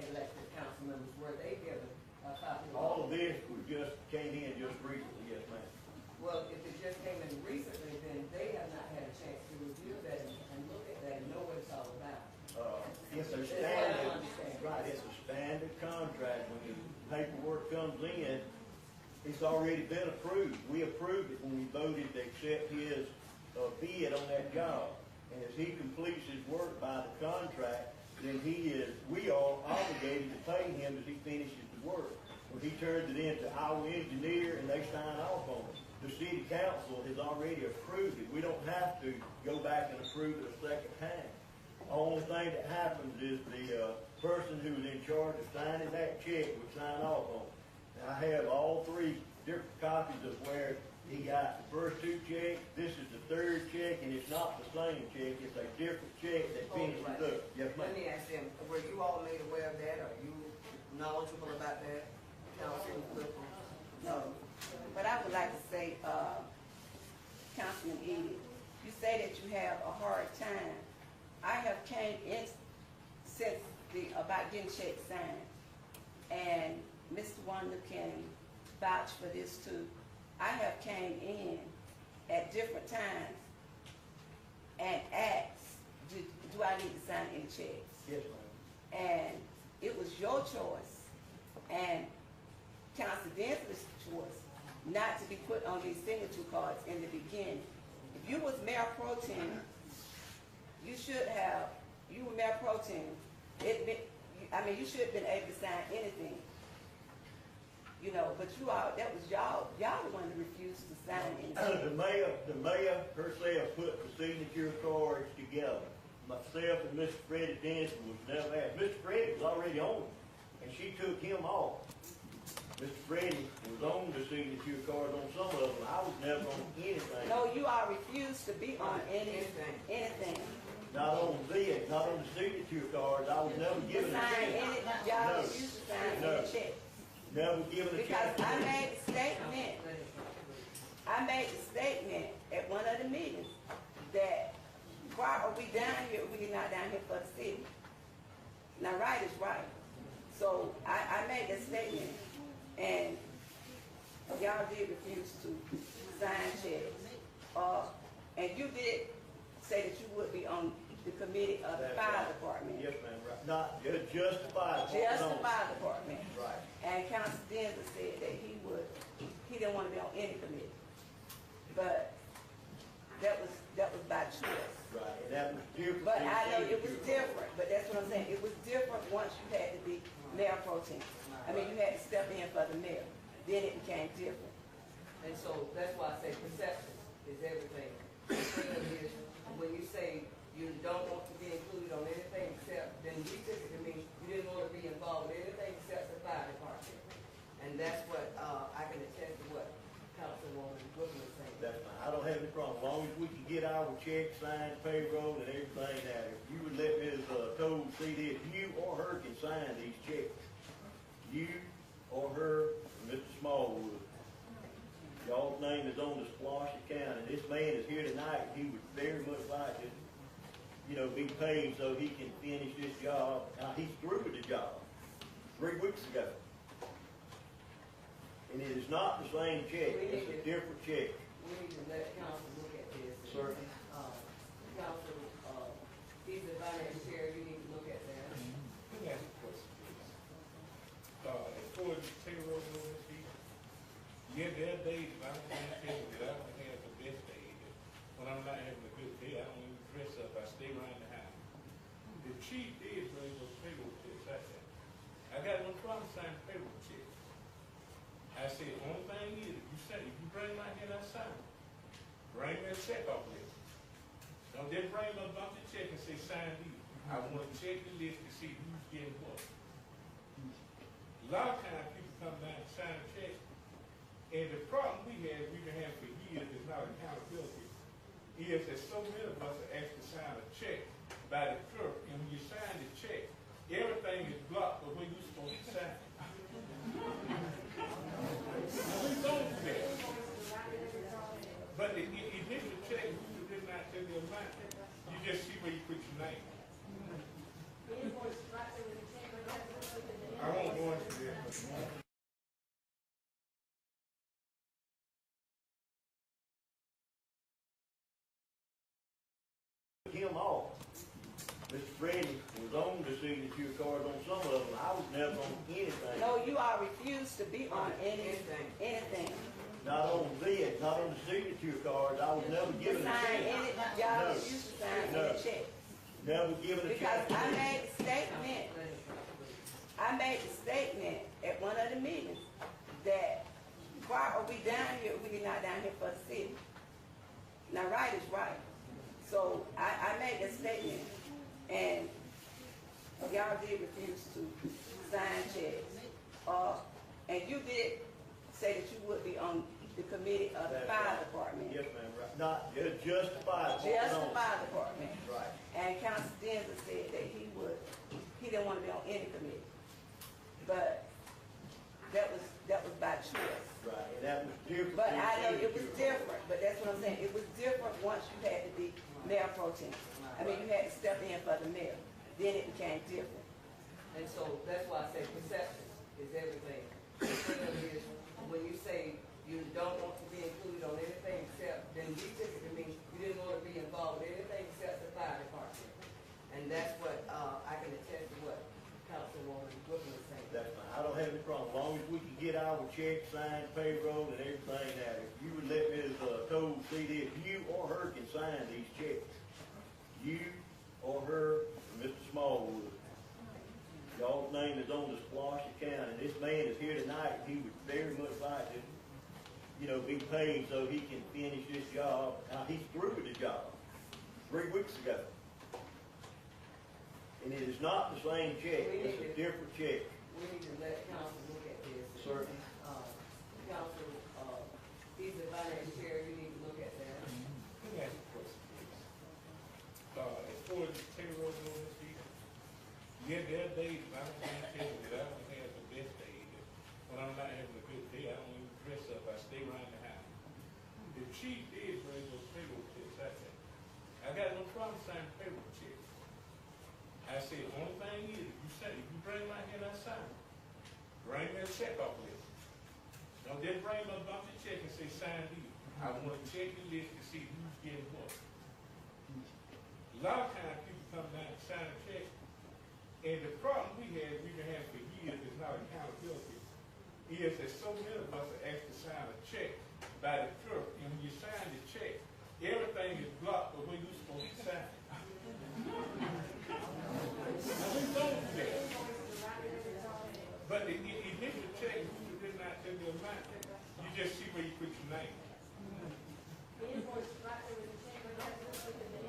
elected council members, were they given a copy?
All of this was just, came in just recently, yes, ma'am.
Well, if it just came in recently, then they have not had a chance to review that and look at that and know what it's all about.
It's a
That's what I
standard,
understand.
right, it's a standard contract. When the paperwork comes in, it's already been approved. We approved it when we voted to accept his bid on that job. And as he completes his work by the contract, then we are obligated to pay him as he finishes the work. When he turns it in to our engineer and they sign off on it, the city council has already approved it. We don't have to go back and approve it a second time. The only thing that happens is the person who was in charge of signing that check would sign off on it. Now, I have all three different copies of where he got the first two checks. This is the third check, and it's not the same check. It's a different check that finishes up. Yes, ma'am.
Let me ask them, were you all made aware of that? Are you knowledgeable about that? Councilman Clifford?
No, but I would like to say, Councilman Edie, you say that you have a hard time. I have came in since about getting checks signed, and Mr. Wonder can vouch for this too. I have came in at different times and asked, do I need to sign any checks?
Yes, ma'am.
And it was your choice and Council Densley's choice not to be put on these signature cards in the beginning. If you was Mayor Pro Tem, you were Mayor Pro Tem, you should have been able to sign anything. You know, but that was y'all the one that refused to sign anything.
The mayor herself put the signature cards together. Myself and Mr. Freddie Denson was never asked. Mr. Freddie was already on it, and she took him off. Mr. Freddie was on the signature cards on some of them. I was never on anything.
No, you all refused to be on anything.
Not on the signature cards. I was never given a check.
Y'all refused to sign any check.
Never given a check.
Because I made the statement at one of the meetings that why are we down here if we're not down here for the city? Now right is right. So I made that statement and y'all did refuse to sign checks. And you did say that you would be on the committee of the fire department.
Yes, ma'am. Right. Not just the fire department.
Just the fire department.
Right.
And Council Denver said that he didn't want to be on any committee. But that was by choice.
Right, and that was different.
But I know it was different, but that's what I'm saying. It was different once you had to be Mayor Pro Tem. You had to step in for the mayor. Then it became different.
And so that's why I say perception is everything. The thing is, when you say you don't want to be included on anything except, then we took it to mean you didn't want to be involved with anything except the fire department. And that's what I can attest to what Councilwoman Woodman was saying.
That's fine. I don't have any problem. As long as we can get our checks signed, payroll, and everything out. If you would let Ms. Toll see this, you or her can sign these checks. You or her, or Mr. Smallwood. Y'all's name is on the Splosh account, and this man is here tonight. He would very much like to, be paid so he can finish this job. He's through with the job 3 weeks ago. And it is not the same check. It's a different check.
We need to let council look at this.
Certainly.
Council, he's the finance chair, you need to look at that.
Let me ask you a question, please. As far as the payroll goes, there are days if I don't have payroll, that I don't have the best day. When I'm not having a good day, I don't even dress up. I stay around the house. The chief is running those payroll checks. I got no problem signing payroll checks. I said, the only thing is, if you
bring my hand outside. Bring me a check off list. Don't just bring me a bump the check and say sign these. I want to check the list to see who's getting what. A lot of times people come down and sign a check, and the problem we've been having for years is not accountability. Is that so many of us are asked to sign a check by the clerk, and when you sign the check, everything is blocked but when you're supposed to sign. We don't do that. But the initial check, we did not tell the amount. You just see where you put your name. I won't go into this.
Him off. Mr. Freddie was on the signature cards on some of them. I was never on anything.
No, you all refused to be on anything.
Not on this, not on the signature cards. I was never given a
Sign
check.
any, y'all refused to sign any check.
Never given a
Because
check.
I made the statement at one of the meetings that why are we down here, we're not down here for the city. Now right is right. So I made a statement, and y'all did refuse to sign checks. And you did say that you would be on the committee of the fire department.
Yes, ma'am, right. Not just the fire department.
Just the fire department.
Right.
And Council Denver said that he didn't want to be on any committee. But that was by choice.
Right, and that was different.
But I know it was different, but that's what I'm saying. It was different once you had to be mayor pro tem. I mean, you had to step in for the mayor. Then it became different.
And so that's why I say perception is everything. The thing is, when you say you don't want to be included on anything except, then we typically mean you didn't want to be involved in anything except the fire department. And that's what I can attest to what Councilwoman Brooklyn was saying.
That's fine. I don't have any problem. As long as we can get our checks signed, payroll, and everything out. If you would let Ms. Toll see this, you or her can sign these checks. You or her, or Mr. Smallwood. Y'all's name is on the splosh account, and this man is here tonight. He would very much like to, be paid so he can finish this job. Now, he's through with the job 3 weeks ago. And it is not the same check. It's a different check.
We need to let council look at this.
Certainly.
Council, he's the finance chair, you need to look at that.
Let me ask you a question, please. As far as the payroll on this season, there are days when I don't want to tell you that I don't have the best day. When I'm not having a good day, I don't even dress up. I stay around the house. The chief is bring those payroll checks out there. I got no problem signing payroll checks. I say the only thing is, if you bring my hand outside, bring me a check off list. Don't just bring me a bump the check and say sign these. I want to check the list to see who's getting what. A lot of times people come down and sign a check, and the problem we've been having for years is not accountability. Is that so many of us are asked to sign a check by the clerk, and when you sign the check, everything is blocked but when you're supposed to sign it. We don't do that. But the initial check, we did not tell the amount. You just see where you put your name.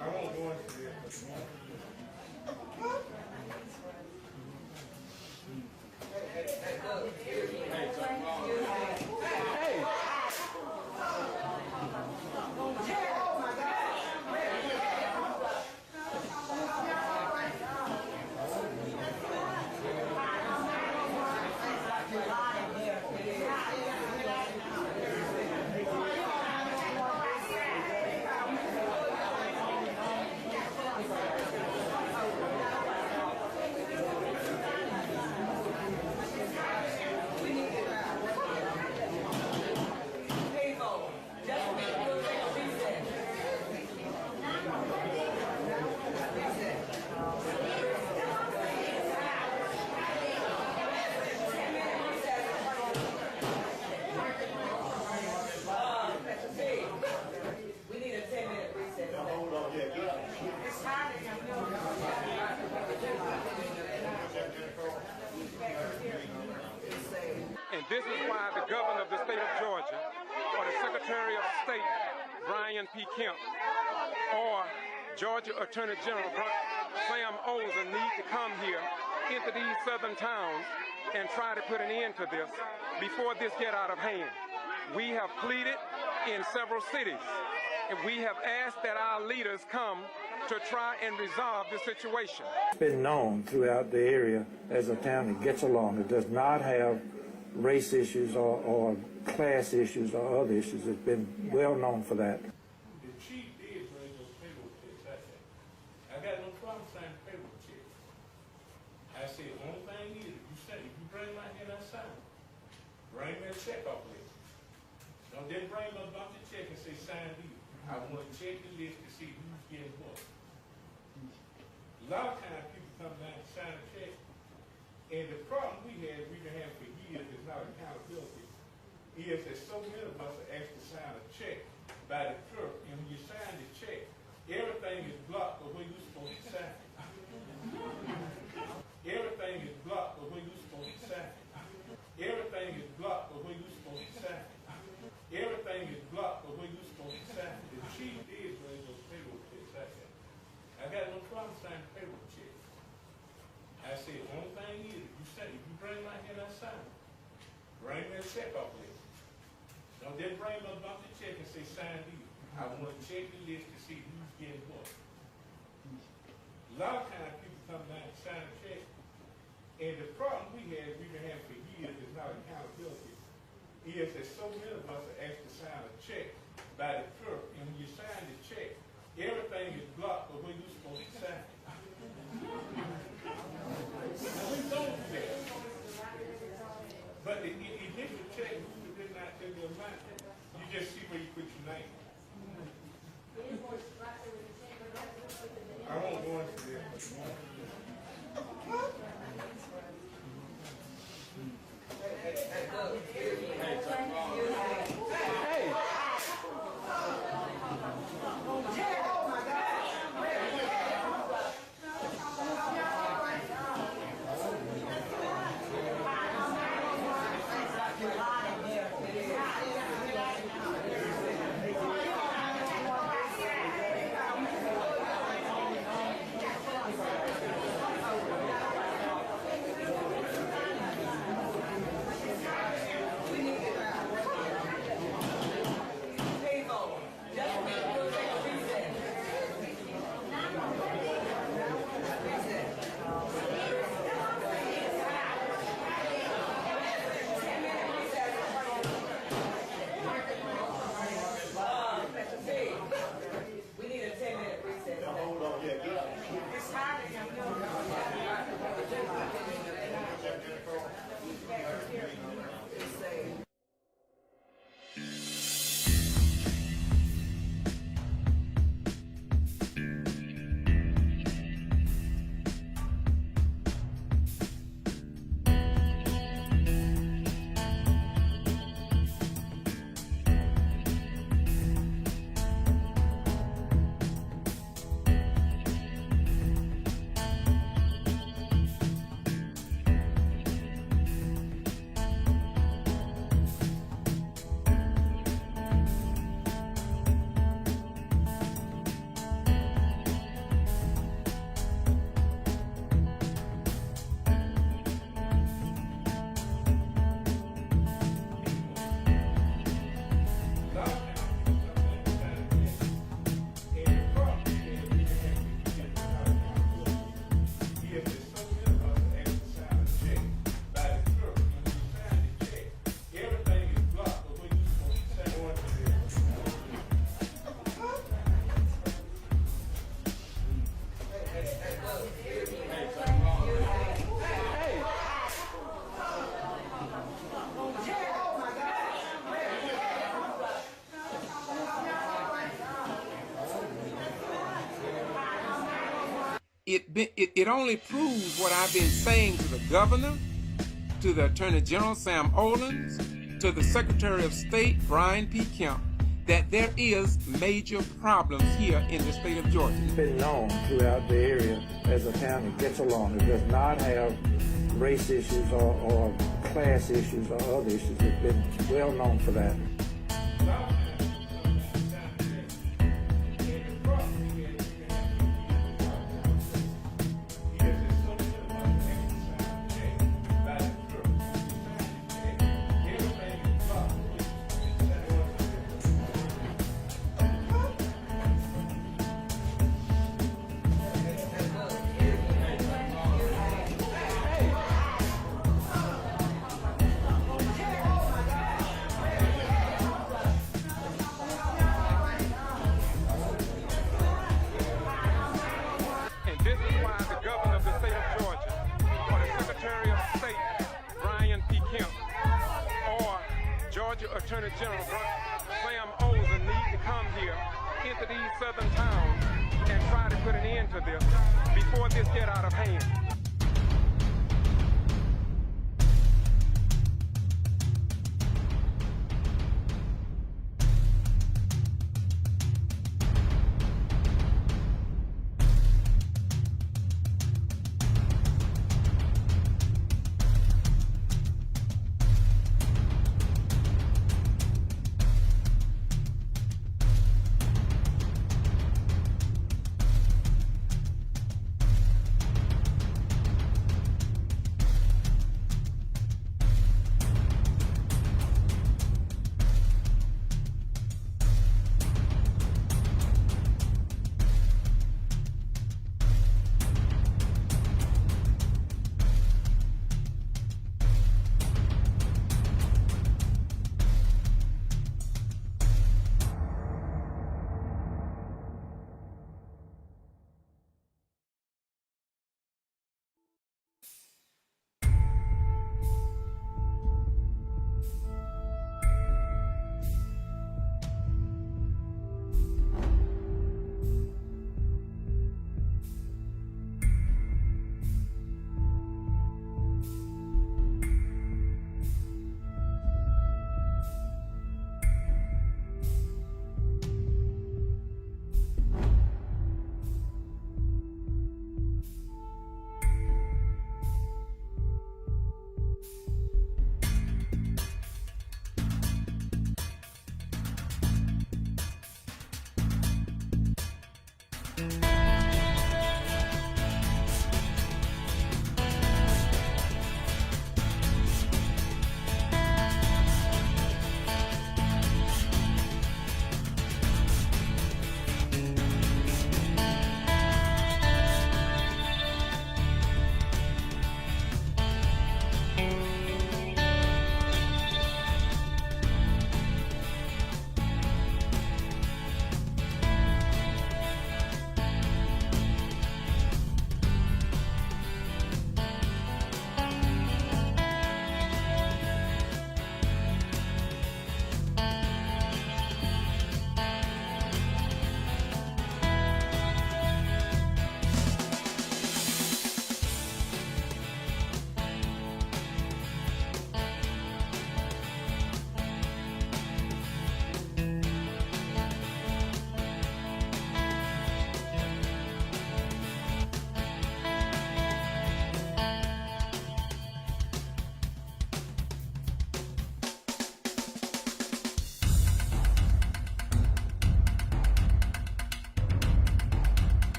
I won't go into this.
Secretary of State Brian P. Kemp or Georgia Attorney General Sam Olsen need to come here into these southern towns and try to put an end to this before this get out of hand. We have pleaded in several cities, and we have asked that our leaders come to try and resolve the situation.
It's been known throughout the area as a town that gets along. It does not have race issues or class issues or other issues. It's been well known for that.
The chief did bring those payroll checks. I got no problem signing payroll checks. I said, only thing is, if you bring my hand outside, bring me a check off list. Don't then bring me a bunch of checks and say sign these. I want to check the list to see who's getting what. A lot of times people come down and sign a check, and the problem we've been having for years is not accountability. Is that so many of us are asked to sign a check by the clerk, and when you sign the check, everything is blocked the way you're supposed to sign it. Everything is blocked the way you're supposed to sign it. Everything is blocked the way you're supposed to sign it. Everything is blocked the way you're supposed to sign it. The chief did bring those payroll checks. I got no problem signing payroll checks. I said, only thing is, if you bring my hand outside, bring me a check off list. Don't then bring me a bunch of checks and say sign these. I want to check the list to see who's getting what. A lot of times people come down and sign a check, and the problem we've been having for years is not accountability. Is that so many of us are asked to sign a check by the clerk, and when you sign the check, everything is blocked the way you're supposed to sign it. We don't do that. But the initial check, who did not tell you amount, you just see where you put your name. I won't go into this.
It only proves what I've been saying to the governor, to the Attorney General Sam Olens, to the Secretary of State Brian P. Kemp, that there is major problems here in the state of Georgia.
It's been known throughout the area as a town that gets along. It does not have race issues or class issues or other issues. It's been well known for that.
Attorney General Sam Olsen need to come here into these southern towns and try to put an end to this before this get out of hand.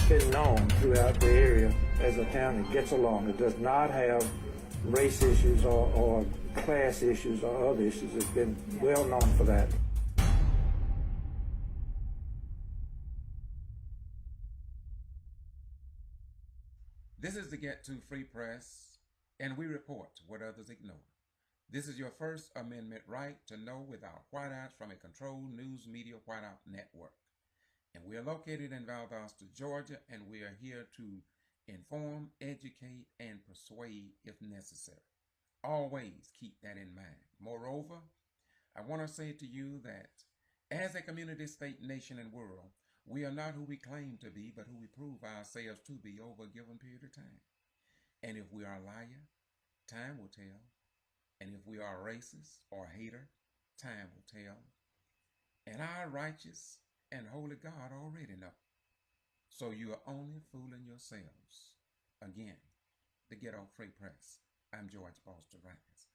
Been known throughout the area as a town that gets along. It does not have race issues or class issues or other issues. It's been well known for that.
This is the Get to Free Press, and we report what others ignore. This is your First Amendment right to know without whiteouts from a controlled news media whiteout network. And we are located in Valdosta, Georgia, and we are here to inform, educate, and persuade if necessary. Always keep that in mind. Moreover, I want to say to you that as a community, state, nation, and world, we are not who we claim to be, but who we prove ourselves to be over a given period of time. And if we are a liar, time will tell. And if we are a racist or a hater, time will tell. And our righteous and holy God already know. So you are only fooling yourselves. Again, the Ghetto Free Press. I'm George Foster Rice.